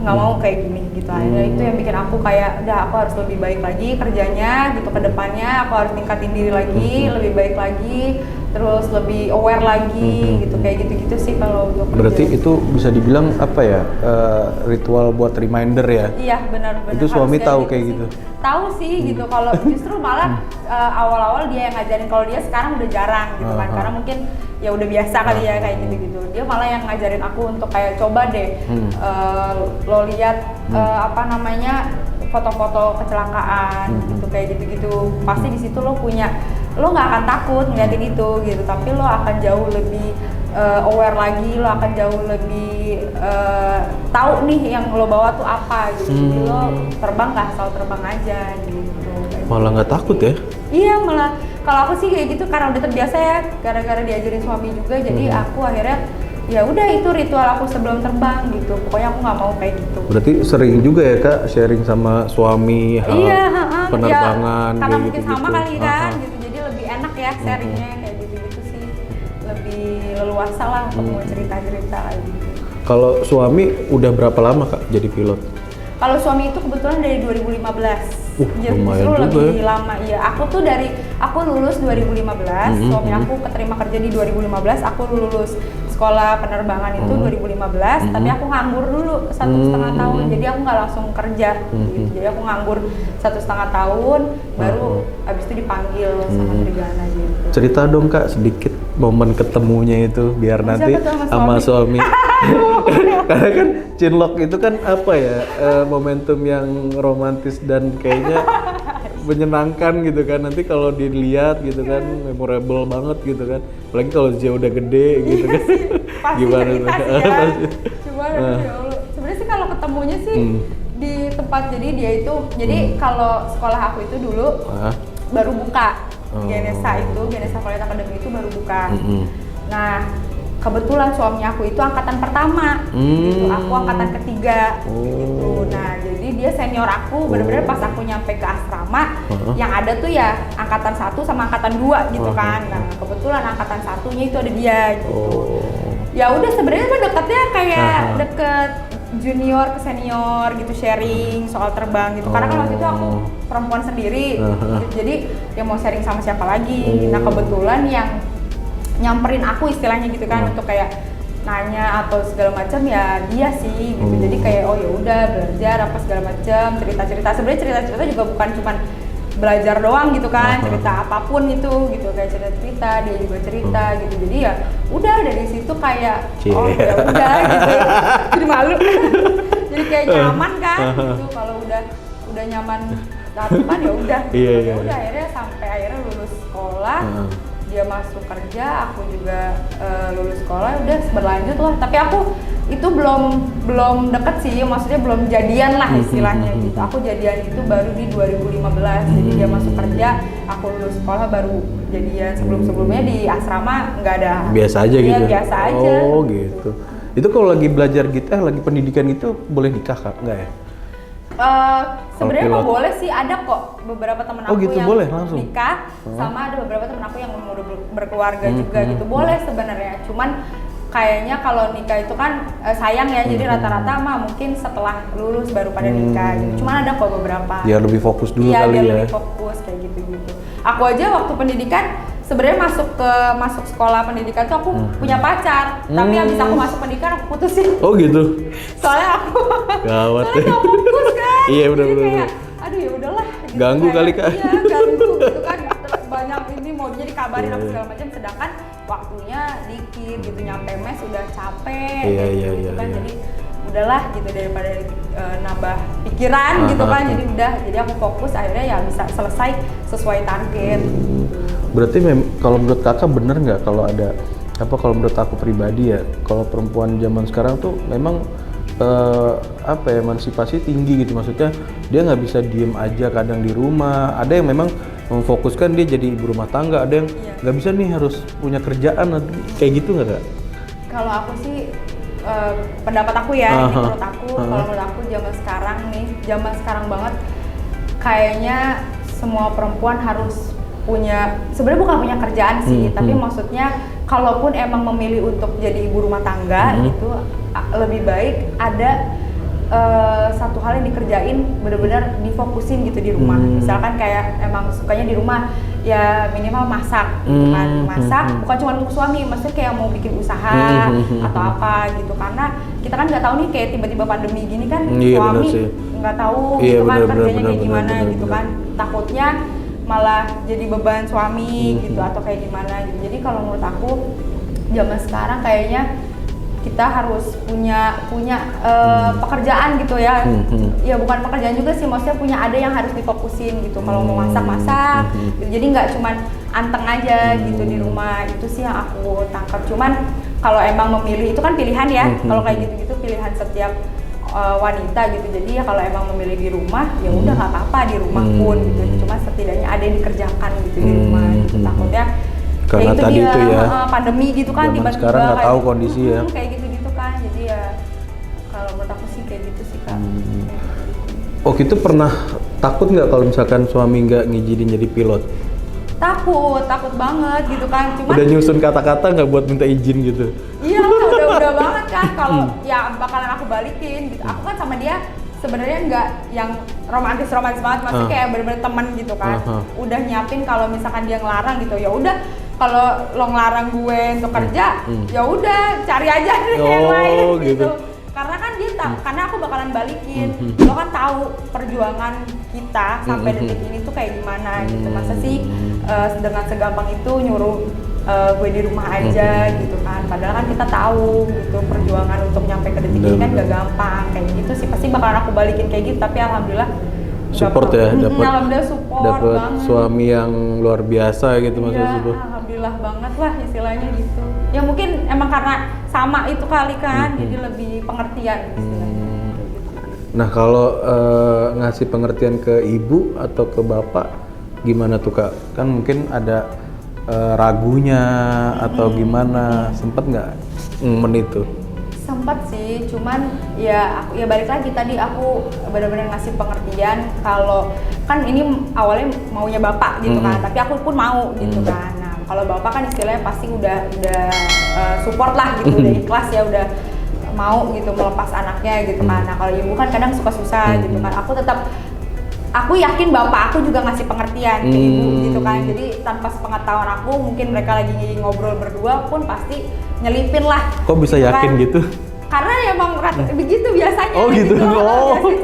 nggak mau kayak gini gitu. Akhirnya itu yang bikin aku kayak udah aku harus lebih baik lagi kerjanya gitu ke depannya, aku harus tingkatin diri lagi, lebih baik lagi, terus lebih aware lagi gitu, kayak gitu-gitu sih kalau untuk berarti kerja. itu bisa dibilang apa ya, ritual buat reminder ya? Iya benar. Itu suami tahu kayak gitu? Tahu sih gitu, kalau justru malah awal-awal dia yang ngajarin, kalau dia sekarang udah jarang gitu kan, karena mungkin ya udah biasa kali ya kayak gitu-gitu. Dia malah yang ngajarin aku untuk kayak coba deh lo lihat foto-foto kecelakaan gitu, kayak gitu-gitu. Pasti di situ lo nggak akan takut ngeliatin itu gitu, tapi lo akan jauh lebih aware lagi, lo akan jauh lebih tahu nih yang lo bawa tuh apa gitu. Jadi lo terbang nggak asal terbang aja gitu. Malah nggak takut ya? Iya, malah kalau aku sih kayak gitu karena udah terbiasa ya, gara-gara diajarin suami juga. Jadi aku akhirnya ya udah itu ritual aku sebelum terbang gitu. Pokoknya aku nggak mau kayak gitu. Berarti sering juga ya Kak sharing sama suami hal penerbangan ya, karena kayak mungkin gitu. Sama kali kan gitu. Jadi lebih enak ya sharingnya kayak gitu-gitu sih. Lebih leluasa lah untuk mau cerita-cerita kayak gitu. Kalau suami udah berapa lama Kak jadi pilot? Kalau suami itu kebetulan dari 2015. Lumayan justru juga lebih lama. Iya, aku lulus 2015, suami aku keterima kerja di 2015, aku lulus sekolah penerbangan itu 2015, tapi aku nganggur dulu 1,5 tahun. Jadi aku nggak langsung kerja gitu. Jadi aku nganggur 1,5 tahun, baru abis itu dipanggil sama Trigana gitu. Cerita dong Kak sedikit momen ketemunya itu biar nanti sama suami. Karena kan Cinlok itu kan apa ya, momentum yang romantis dan kayaknya menyenangkan gitu kan. Nanti kalau dilihat gitu kan memorable banget gitu kan. Apalagi kalau dia udah gede gitu kan. Gimana tuh? Cuma sebenarnya sih kalau ketemunya sih di tempat, jadi dia itu kalau sekolah aku itu dulu baru buka. Genesa Flight Academy itu baru buka. Nah, kebetulan suami aku itu angkatan pertama, gitu. Aku angkatan ketiga, gitu. Nah, jadi dia senior aku, bener-bener pas aku nyampe ke asrama, yang ada tuh ya angkatan 1 sama angkatan 2 gitu kan. Nah, kebetulan angkatan 1-nya itu ada dia, gitu. Ya udah sebenarnya mah deketnya kayak deket junior ke senior gitu, sharing soal terbang gitu. Karena kan waktu itu aku perempuan sendiri, gitu. Jadi ya mau sharing sama siapa lagi. Nah, kebetulan yang nyamperin aku istilahnya gitu kan, untuk kayak nanya atau segala macam ya dia sih gitu. Jadi kayak oh ya udah belajar apa segala macam, cerita-cerita. Sebenarnya cerita-cerita juga bukan cuman belajar doang gitu kan, cerita apapun itu gitu, kayak cerita-cerita, dia juga cerita gitu. Jadi ya udah dari situ kayak oh ya udah gitu. Jadi malu. Jadi kayak nyaman kan gitu, kalau udah nyaman lakukan ya udah. Ya udah akhirnya sampai akhirnya lulus sekolah. dia masuk kerja, aku juga lulus sekolah, udah berlanjut lah. Tapi aku itu belum deket sih, maksudnya belum jadian lah istilahnya gitu. Aku jadian itu baru di 2015, jadi dia masuk kerja, aku lulus sekolah baru jadian. Sebelumnya di asrama nggak ada. Biasa aja gitu? Biasa aja. Oh gitu. Itu kalau lagi belajar gitar, lagi pendidikan gitu, boleh nikah Kak? Nggak ya? Sebenarnya nggak boleh sih, ada kok beberapa temen aku gitu, yang boleh, langsung? nikah, sama ada beberapa temen aku yang mau berkeluarga juga gitu. Boleh sebenarnya, cuman kayaknya kalau nikah itu kan sayang ya, jadi rata-rata mah mungkin setelah lulus baru pada nikah gitu. Cuman ada kok beberapa. Biar lebih fokus dulu kali ya. Iya, lebih fokus kayak gitu-gitu. Aku aja waktu pendidikan sebenarnya masuk sekolah pendidikan tuh aku punya pacar, tapi habis aku masuk pendidikan aku putusin. Oh gitu. Soalnya aku gawat soalnya nggak fokus kan. Iya benar. Aduh ya udahlah. Gitu, ganggu kayak, kali Kak. Iya ganggu gitu kan. Banyak ini mau jadi kabarin apa segala macam, sedangkan waktunya dikit gitu, nyampe mes udah capek. Iya. Jadi udahlah gitu, daripada nambah pikiran gitu kan. Jadi aku fokus, akhirnya ya bisa selesai sesuai target. Berarti kalau menurut Kakak bener nggak kalau ada kalau menurut aku pribadi ya, kalau perempuan zaman sekarang tuh memang emansipasi tinggi gitu, maksudnya dia nggak bisa diem aja kadang di rumah. Ada yang memang memfokuskan dia jadi ibu rumah tangga, ada yang nggak bisa nih, harus punya kerjaan, kayak gitu nggak Kak? Kalau aku sih pendapat aku ya, ini menurut aku, kalau menurut aku zaman sekarang banget, kayaknya semua perempuan harus punya, sebenarnya bukan punya kerjaan sih, tapi maksudnya kalaupun emang memilih untuk jadi ibu rumah tangga itu lebih baik ada satu hal yang dikerjain benar-benar difokusin gitu di rumah. Misalkan kayak emang sukanya di rumah ya minimal masak gitu kan. Masak bukan cuma untuk suami, maksudnya kayak mau bikin usaha atau apa gitu, karena kita kan nggak tahu nih, kayak tiba-tiba pandemi gini kan, suami nggak tahu gitu kan kerjanya kayak gimana gitu kan, takutnya malah jadi beban suami gitu atau kayak gimana gitu. Jadi kalau menurut aku zaman sekarang kayaknya kita harus punya pekerjaan gitu ya. Ya bukan pekerjaan juga sih, maksudnya punya ada yang harus difokusin gitu. Kalau mau masak gitu. Jadi nggak cuman anteng aja gitu di rumah. Itu sih yang aku tangkap. Cuman kalau emang memilih itu kan pilihan ya. Kalau kayak gitu-gitu pilihan setiap wanita gitu. Jadi ya kalau emang memilih di rumah ya udah nggak apa-apa di rumah pun gitu. Cuma setidaknya ada yang dikerjakan gitu di rumah gitu. Takutnya karena itu tadi dia, itu ya pandemi gitu kan, tiba-tiba sekarang nggak tahu kondisi ya kayak gitu kan. Jadi ya kalau menurut aku sih kayak gitu sih Kak. Oh gitu, pernah takut nggak kalau misalkan suami nggak ngizinin jadi pilot? Takut banget gitu kan. Cuman udah nyusun kata-kata nggak buat minta izin gitu? Iya udah banget kan, kalau ya bakalan aku balikin gitu. Aku kan sama dia sebenarnya nggak yang romantis banget, maksudnya kayak bener-bener temen gitu kan. Udah nyiapin kalau misalkan dia ngelarang gitu, ya udah kalau lo ngelarang gue untuk kerja, ya udah cari aja deh yang lain gitu. Karena kan dia karena aku bakalan balikin. Lo kan tahu perjuangan kita sampai detik ini tuh kayak gimana gitu. Masa sih dengan segampang itu nyuruh gue di rumah aja gitu kan, padahal kan kita tahu gitu perjuangan untuk nyampe ke detik ini kan gak gampang kayak gitu sih. Pasti bakalan aku balikin kayak gitu, tapi alhamdulillah support ya, alhamdulillah support banget. Suami yang luar biasa gitu, maksudnya support. Alhamdulillah banget lah istilahnya gitu. Ya mungkin emang karena sama itu kali kan, jadi lebih pengertian istilahnya. Nah kalau ngasih pengertian ke ibu atau ke bapak gimana tuh Kak? Kan mungkin ada ragunya atau gimana, sempet nggak momen itu? Sempet sih, cuman ya balik lagi tadi aku benar-benar ngasih pengertian kalau kan ini awalnya maunya bapak gitu kan, tapi aku pun mau gitu kan. Nah kalau bapak kan istilahnya pasti udah support lah gitu, udah ikhlas ya, udah mau gitu melepas anaknya gitu kan. Nah kalau ibu kan kadang suka susah gitu kan. Aku yakin bapak aku juga ngasih pengertian ke ibu gitu kan. Jadi tanpa sepengetahuan aku, mungkin mereka lagi ngobrol berdua pun pasti nyelipin lah. Kok bisa gitu yakin kan? Gitu? Karena emang begitu biasanya. Oh gitu.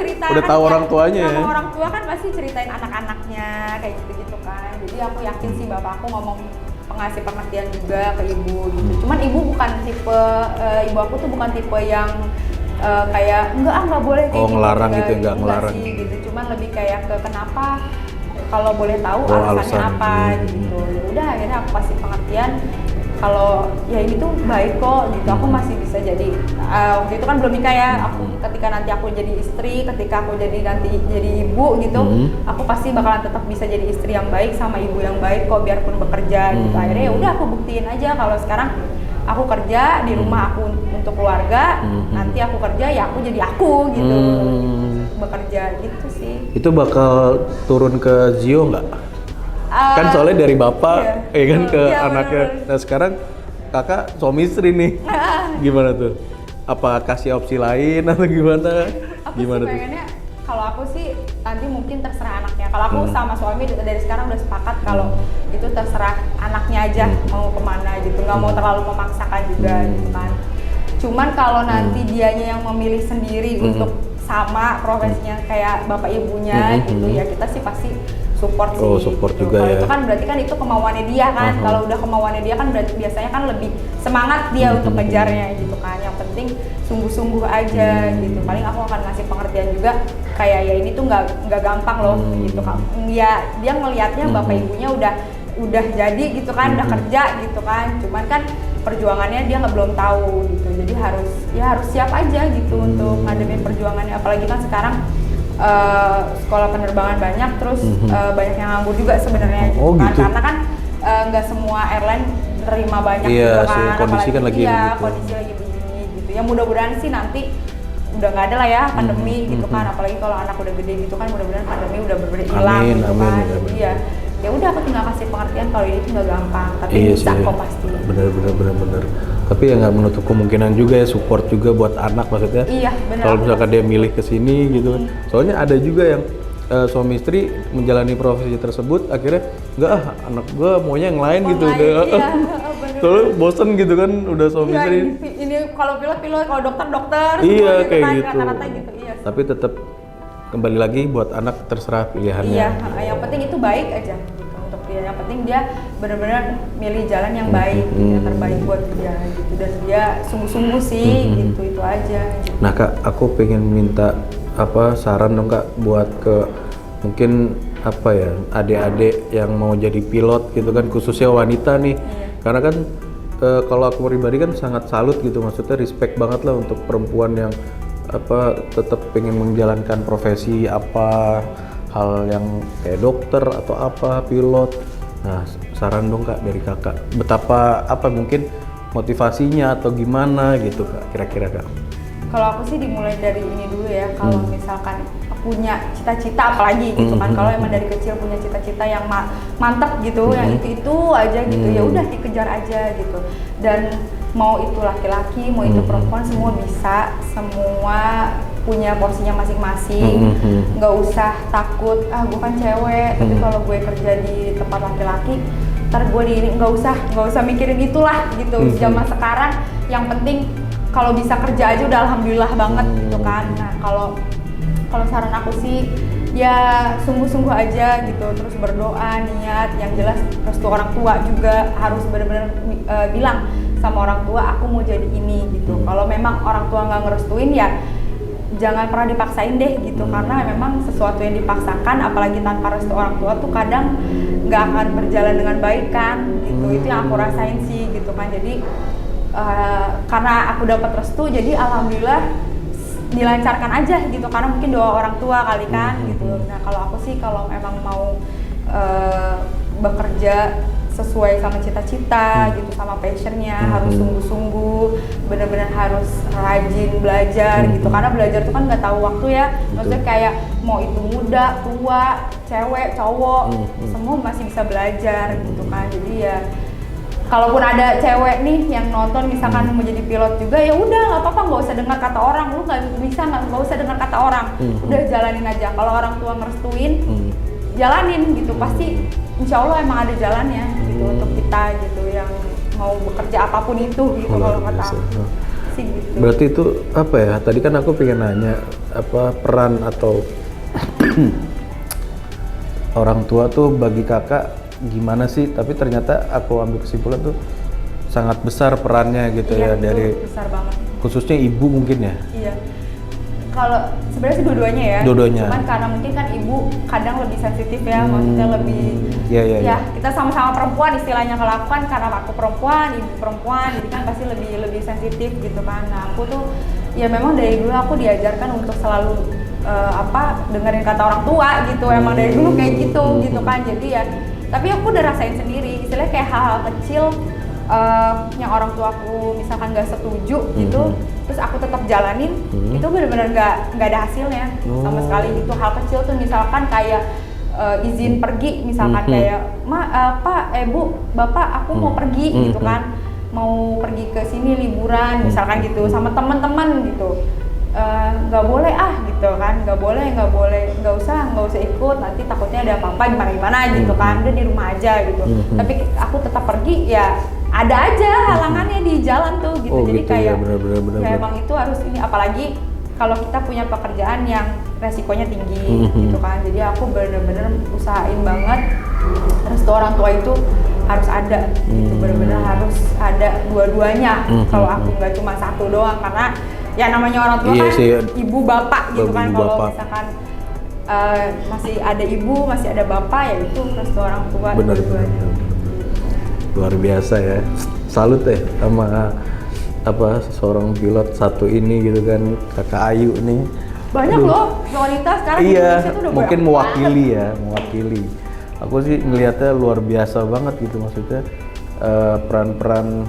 Cerita udah tahu orang tuanya ya. Orang tua kan pasti ceritain anak-anaknya kayak gitu kan. Jadi aku yakin sih bapak aku ngomong ngasih pengertian juga ke ibu gitu. Cuman ibu bukan tipe ibu aku tuh bukan tipe yang kayak nggak boleh kayak ngelarang gitu, nggak ngelarang sih, gitu. Cuman lebih kayak ke kenapa kalau boleh tahu alasannya apa gitu. Ya udah akhirnya aku kasih pengertian kalau ya ini tuh baik kok gitu, aku masih bisa jadi waktu itu kan belum nikah ya, aku ketika nanti aku jadi istri, ketika aku nanti jadi ibu gitu, aku pasti bakalan tetap bisa jadi istri yang baik sama ibu yang baik kok biarpun bekerja gitu. Akhirnya ya udah aku buktiin aja kalau sekarang aku kerja di rumah aku untuk keluarga, nanti aku kerja ya aku jadi aku gitu, bekerja gitu sih. Itu bakal turun ke Zio nggak? Kan soalnya dari bapak, kan ke anaknya. Bener. Nah sekarang kakak suami istri nih, gimana tuh? Apa kasih opsi lain atau gimana? Aku sih pengennya, kalau aku sih nanti mungkin terserah anaknya. Kalau aku sama suami dari sekarang udah sepakat kalau itu terserah anaknya aja mau kemana gitu, nggak mau terlalu memaksakan juga gitu kan. Cuman kalau nanti dianya yang memilih sendiri untuk sama profesinya kayak bapak ibunya gitu ya, kita sih pasti support sih. Oh, support gitu. juga. Kalau ya. Itu kan berarti kan itu kemauannya dia kan. Kalau udah kemauannya dia kan berarti biasanya kan lebih semangat dia untuk ngejarnya gitu kan. Yang penting sungguh-sungguh aja gitu. Paling aku akan ngasih pengertian juga kayak ya ini tuh nggak gampang loh gitu kan. Ya dia ngelihatnya bapak ibunya udah jadi gitu kan, udah kerja gitu kan. Cuman kan perjuangannya dia belum tahu gitu. Jadi harus siap aja gitu untuk ngadepin perjuangannya. Apalagi kan sekarang sekolah penerbangan banyak, terus banyak yang nganggur juga sebenarnya gitu kan. Gitu. Karena kan nggak semua airline terima banyak gitu kan. Kondisi kan lagi kondisi lagi begini gitu. Ya mudah-mudahan sih nanti udah nggak ada lah ya pandemi gitu kan. Apalagi kalau anak udah gede gitu kan, mudah-mudahan pandemi udah bener-bener hilang gitu kan. Jadi ya udah aku tinggal kasih pengertian kalau ini tuh nggak gampang, tapi bisa kok pasti. Bener. Tapi ya nggak menutup kemungkinan juga ya, support juga buat anak maksudnya. Iya benar. Kalau misalkan dia milih ke sini gitu kan. Soalnya ada juga yang suami istri menjalani profesi tersebut akhirnya nggak anak gua maunya yang lain gitu udah. Iya, soalnya bosen gitu kan udah suami istri. Ini kalau pilot, kalau dokter. Iya kayak kan, gitu. Rata-rata gitu. Iya. Tapi tetap kembali lagi buat anak terserah pilihannya. Iya, yang penting itu baik aja gitu untuk dia. Yang penting dia benar-benar milih jalan yang baik, yang terbaik buat dia gitu. Dan dia sungguh-sungguh sih gitu, itu aja. Gitu. Nah Kak, aku pengen minta saran dong Kak buat ke mungkin adik-adik yang mau jadi pilot gitu kan, khususnya wanita nih. Karena kan kalau aku pribadi kan sangat salut gitu, maksudnya respect banget lah untuk perempuan yang tetap pengen menjalankan profesi hal yang kayak dokter atau pilot. Nah saran dong Kak dari kakak, betapa mungkin motivasinya atau gimana gitu Kak kira-kira Kak? Kalau aku sih dimulai dari ini dulu ya, kalau misalkan punya cita-cita apalagi gitu kan, kalau emang dari kecil punya cita-cita yang mantap gitu, yang itu aja gitu, ya udah dikejar aja gitu. Dan mau itu laki-laki, mau itu perempuan, semua bisa, semua punya porsinya masing-masing. Nggak usah takut, gue kan cewek, tapi kalau gue kerja di tempat laki-laki, ntar gue nggak usah mikirin itulah gitu. Zaman sekarang yang penting kalau bisa kerja aja udah alhamdulillah banget gitu kan. Nah kalau saran aku sih ya sungguh-sungguh aja gitu, terus berdoa, niat, yang jelas restu orang tua juga harus benar-benar bilang sama orang tua aku mau jadi ini gitu. Kalau memang orang tua nggak ngerestuin ya jangan pernah dipaksain deh gitu, karena memang sesuatu yang dipaksakan apalagi tanpa restu orang tua tuh kadang nggak akan berjalan dengan baik kan gitu. Itu yang aku rasain sih gitu kan. Jadi karena aku dapat restu jadi alhamdulillah dilancarkan aja gitu, karena mungkin doa orang tua kali kan gitu. Nah kalau aku sih kalau emang mau bekerja sesuai sama cita-cita gitu, sama passionnya, harus sungguh-sungguh, benar-benar harus rajin belajar gitu, karena belajar tuh kan nggak tahu waktu ya. Maksudnya kayak mau itu muda, tua, cewek, cowok, semua masih bisa belajar gitu kan. Jadi ya kalaupun ada cewek nih yang nonton misalkan mau jadi pilot juga, ya udah nggak apa-apa, nggak usah dengar kata orang, lu nggak usah dengar kata orang, udah jalanin aja. Kalau orang tua ngerestuin, jalanin gitu, pasti insya Allah emang ada jalannya gitu untuk kita gitu yang mau bekerja apapun itu gitu. Kalau kata aku sih gitu. Berarti itu tadi kan aku pengen nanya peran atau orang tua tuh bagi kakak gimana sih, tapi ternyata aku ambil kesimpulan tuh sangat besar perannya gitu. Iya, ya dari besar banget. Khususnya ibu mungkin ya. Iya. Kalau sebenarnya sih dua-duanya ya. Dua-duanya. Cuman karena mungkin kan ibu kadang lebih sensitif ya, maksudnya lebih ya kita sama-sama perempuan istilahnya, kalau aku kan karena aku perempuan, ibu perempuan, jadi kan pasti lebih sensitif gitu kan. Nah, aku tuh ya memang dari dulu aku diajarkan untuk selalu dengerin kata orang tua gitu. Emang dari dulu kayak gitu kan. Jadi ya tapi aku udah rasain sendiri, istilahnya kayak hal-hal kecil yang orang tua aku misalkan nggak setuju gitu, terus aku tetap jalanin, itu benar-benar nggak ada hasilnya sama sekali gitu. Hal kecil tuh misalkan kayak izin pergi, misalkan kayak Pak, Bu, Bapak, aku mau pergi gitu kan, mau pergi ke sini liburan misalkan gitu sama teman-teman gitu. Nggak boleh gitu kan, nggak boleh, nggak usah ikut, nanti takutnya ada apa-apa gimana gitu kan, udah di rumah aja gitu. Tapi aku tetap pergi ya, ada aja halangannya di jalan tuh gitu. Jadi gitu, kayak bener. ya emang itu harus ini, apalagi kalau kita punya pekerjaan yang resikonya tinggi gitu kan. Jadi aku bener-bener usahain banget restu orang tua itu harus ada gitu, bener-bener harus ada dua-duanya. Kalau aku nggak cuma satu doang, karena ya namanya orang tua kan sih, ibu bapak gitu kan. Kalau misalkan masih ada ibu, masih ada bapak, ya itu restu orang tua. Bener. Luar biasa ya, salut sama seorang pilot satu ini gitu kan, Kakak Ayu nih. Banyak loh wanita sekarang di Indonesia tuh udah mungkin mewakili. Aku sih ngelihatnya luar biasa banget gitu, maksudnya peran-peran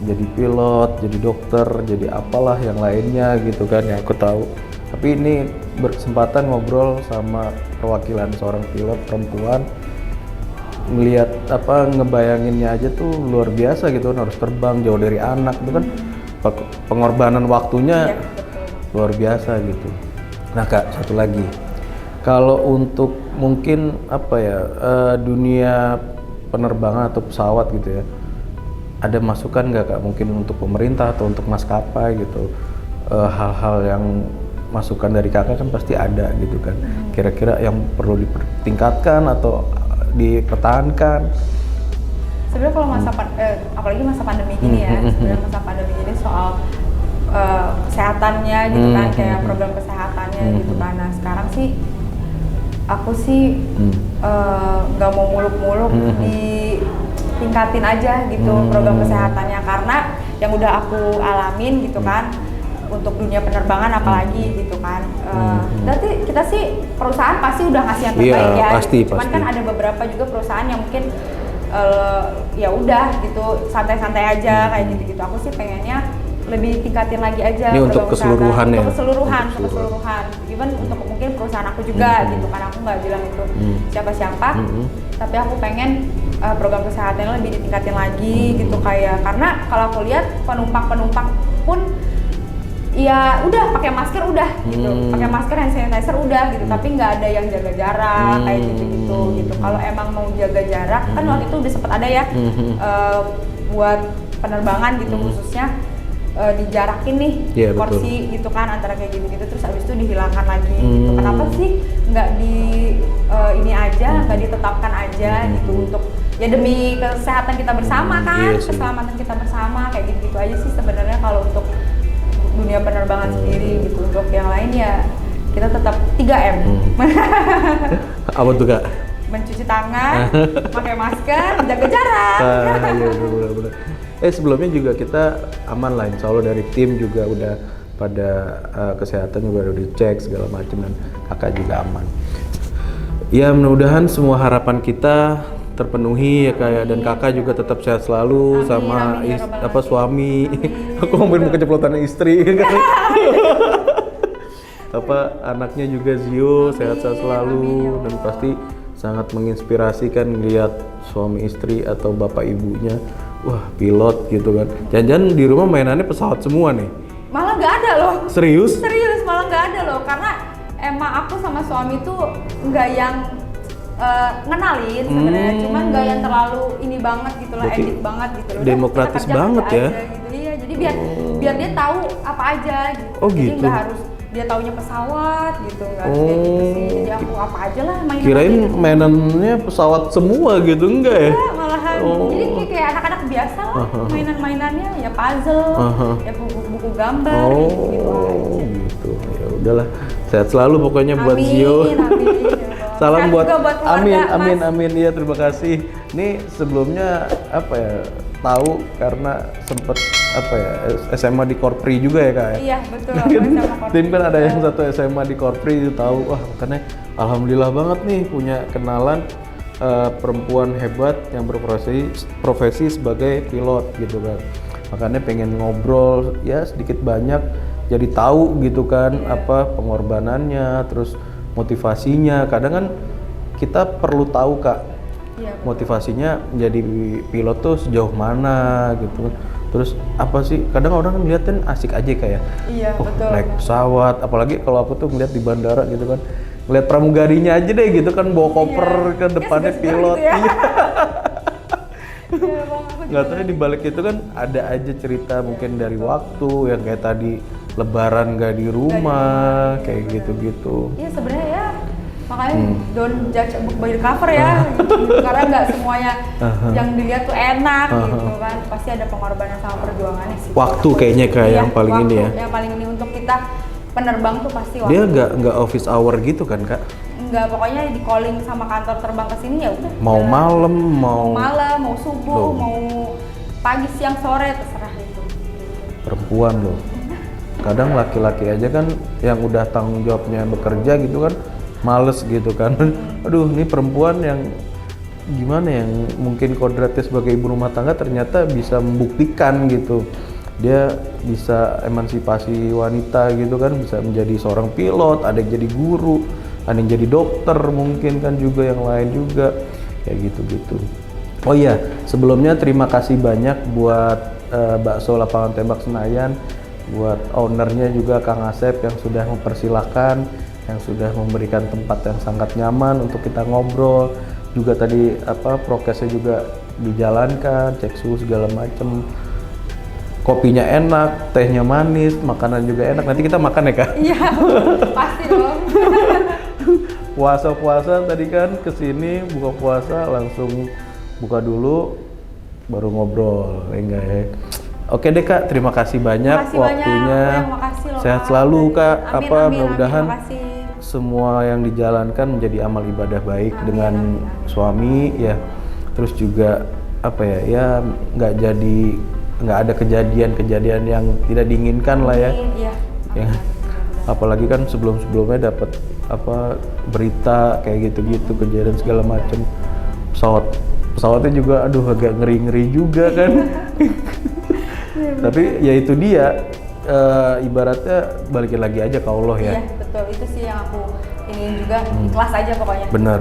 jadi pilot, jadi dokter, jadi apalah yang lainnya gitu kan yang aku tahu. Tapi ini berkesempatan ngobrol sama perwakilan seorang pilot perempuan, melihat ngebayanginnya aja tuh luar biasa gitu kan, harus terbang jauh dari anak itu kan, pengorbanan waktunya luar biasa gitu. Nah Kak, satu lagi, kalau untuk mungkin dunia penerbangan atau pesawat gitu ya, ada masukan nggak Kak mungkin untuk pemerintah atau untuk maskapai gitu, hal-hal yang masukan dari Kakak kan pasti ada gitu kan, kira-kira yang perlu dipertingkatkan atau dipertahankan? Sebenarnya kalau apalagi masa pandemi gini ya, sebenarnya masa pandemi ini soal kesehatannya gitu kan, kayak program kesehatannya gitu kan. Nah sekarang sih aku sih nggak mau muluk-muluk ditingkatin aja gitu program kesehatannya, karena yang udah aku alamin gitu kan, untuk dunia penerbangan apalagi gitu kan. Berarti kita sih perusahaan pasti udah ngasih yang terbaik ya. Pasti, Cuman kan ada beberapa juga perusahaan yang mungkin ya udah gitu santai-santai aja kayak gitu-gitu. Aku sih pengennya lebih tingkatin lagi aja. Ini untuk keseluruhan ya? Untuk keseluruhan. Even untuk mungkin perusahaan aku juga gitu kan. Aku nggak bilang itu siapa-siapa. Tapi aku pengen program kesehatan lebih ditingkatin lagi gitu, kayak karena kalau aku lihat penumpang pun ya udah pakai masker udah gitu, pakai masker, hand sanitizer udah gitu, tapi nggak ada yang jaga jarak kayak gitu. Kalau emang mau jaga jarak kan waktu itu udah sempat ada ya buat penerbangan gitu khususnya dijarakin nih porsi gitu kan antara kayak gitu, terus abis itu dihilangkan lagi gitu. Kenapa sih nggak di ini aja, nggak ditetapkan aja gitu, untuk ya demi kesehatan kita bersama kan, keselamatan kita bersama kayak gitu aja sih sebenarnya kalau untuk dunia penerbangan sendiri gitu. Untuk yang lain ya kita tetap 3M. Apa tuh Kak? Mencuci tangan, pakai masker, jaga jarak. Iya benar. Sebelumnya juga kita aman lah, insya Allah dari tim juga udah pada kesehatan juga udah dicek segala macam, dan Kakak juga aman. Ya mudah-mudahan semua harapan kita terpenuhi ya Kak, dan Kakak juga tetap sehat selalu. Amin, sama amin, ya suami. Aku hampir mau keceplotan istri kan. Anaknya juga Zio sehat-sehat selalu, dan pasti sangat menginspirasi kan lihat suami istri atau bapak ibunya, wah pilot gitu kan. Jangan-jangan di rumah mainannya pesawat semua nih? Malah nggak ada loh. Serius malah nggak ada loh, karena emang aku sama suami tuh nggak yang ngenalin sebenarnya, cuman nggak yang terlalu ini banget gitu lah, edit banget gitu loh. Demokratis banget ya. Gitu. Iya, jadi biar dia tahu apa aja gitu. Jadi nggak harus dia taunya pesawat gitu, nggak harus kayak gitu sih. Jadi aku apa aja lah mainan. Kirain mainannya pesawat semua gitu, enggak ya? Malahan Jadi kayak anak-anak biasa lah, mainan-mainannya ya puzzle, ya buku-buku gambar gitu aja. Gitu. Ya udahlah. Sehat selalu pokoknya buat Zio. Amin. Salam buat keluarga, amin ya, terima kasih. Ini sebelumnya apa ya, tahu karena sempet apa ya, SMA di Korpri juga ya Kak ya? Iya betul. Tim kan ada yang satu SMA di Korpri, tahu. Wah makanya alhamdulillah banget nih punya kenalan perempuan hebat yang berprofesi sebagai pilot gitu kan. Makanya pengen ngobrol ya sedikit banyak, jadi tahu gitu kan apa pengorbanannya, terus motivasinya. Kadang kan kita perlu tahu Kak, motivasinya menjadi pilot tuh sejauh mana gitu. Terus apa sih, kadang orang ngeliatin asik aja kayak betul. Naik pesawat, apalagi kalau aku tuh ngeliat di bandara gitu kan, ngeliat pramugarinya aja deh gitu kan, bawa koper ke depannya pilot gitu ya. Nggak tahu di balik itu kan ada aja cerita mungkin dari waktu yang kayak tadi lebaran nggak di rumah, kayak gitu-gitu. Iya sebenarnya ya, makanya don't judge a book by the cover ya, gitu. Karena nggak semuanya yang dilihat tuh enak gitu kan, pasti ada pengorbanan sama perjuangannya sih. Waktu kayaknya kayak yang paling ini ya. Yang paling ini untuk kita penerbang tuh pasti waktu. Dia nggak office hour gitu kan Kak? Nggak, pokoknya di calling sama kantor terbang ke sini ya udah. Mau malam, mau subuh, mau pagi, siang, sore, terserah itu. Perempuan loh. Kadang laki-laki aja kan yang udah tanggung jawabnya bekerja gitu kan, males gitu kan. Aduh, ini perempuan yang gimana yang mungkin kodratnya sebagai ibu rumah tangga ternyata bisa membuktikan gitu. Dia bisa emansipasi wanita gitu kan, bisa menjadi seorang pilot, ada yang jadi guru, ada yang jadi dokter mungkin kan juga, yang lain juga kayak gitu-gitu. Oh iya, sebelumnya terima kasih banyak buat Bakso Lapangan Tembak Senayan, buat ownernya juga Kang Asep yang sudah mempersilahkan, yang sudah memberikan tempat yang sangat nyaman untuk kita ngobrol. Juga tadi apa prokesnya juga dijalankan, cek suhu segala macem. Kopinya enak, tehnya manis, makanan juga enak. Nanti kita makan ya Kak? Iya, pasti dong. Puasa-puasa tadi kan kesini buka puasa langsung buka dulu, baru ngobrol, enggak ya? Oke deh Kak, terima kasih banyak waktunya. Sehat selalu Kak. Mudah-mudahan semua yang dijalankan menjadi amal ibadah baik dengan suami ya. Terus juga apa ya, nggak ada kejadian-kejadian yang tidak diinginkan lah ya. Ya. Apalagi kan sebelumnya dapat apa berita kayak gitu-gitu, kejadian segala macam. Pesawatnya juga aduh agak ngeri-ngeri juga kan. Tapi ya itu dia, ibaratnya balikin lagi aja ke Allah ya. Iya betul, itu sih yang aku ingin juga, ikhlas aja pokoknya. Benar.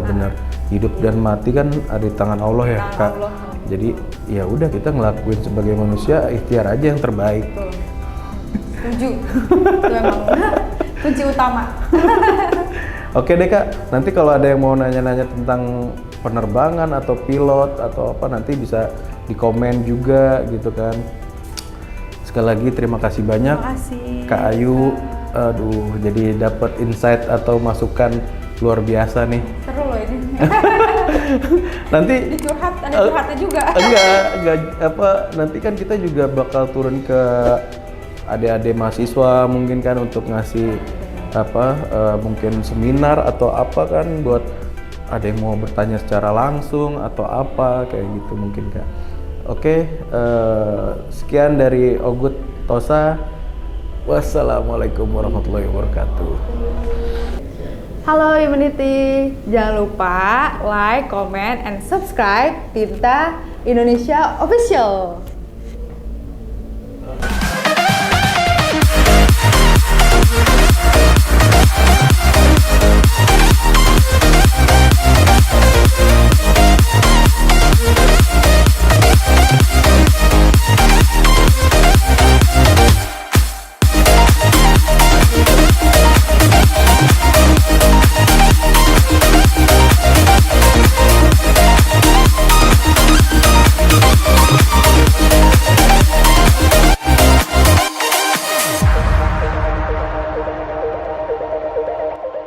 Hidup dan mati kan ada di tangan Allah ya Kak. Allah. Jadi ya udah kita ngelakuin sebagai manusia, ikhtiar aja yang terbaik. Betul. Setuju. Itu emang kunci utama. Oke deh Kak, nanti kalau ada yang mau nanya-nanya tentang penerbangan atau pilot atau apa, nanti bisa di komen juga gitu kan. Sekali lagi terima kasih banyak. Terima kasih Kak Ayu. Aduh, jadi dapat insight atau masukan luar biasa nih. Seru loh ini. Nanti ada curhatnya juga. Enggak apa, nanti kan kita juga bakal turun ke adik-adik mahasiswa mungkin kan untuk ngasih apa mungkin seminar atau apa kan, buat ada yang mau bertanya secara langsung atau apa kayak gitu mungkin Kak. Oke, sekian dari Ogut Tosa. Wassalamualaikum warahmatullahi wabarakatuh. Halo Humanity, jangan lupa like, comment, and subscribe Tinta Indonesia Official.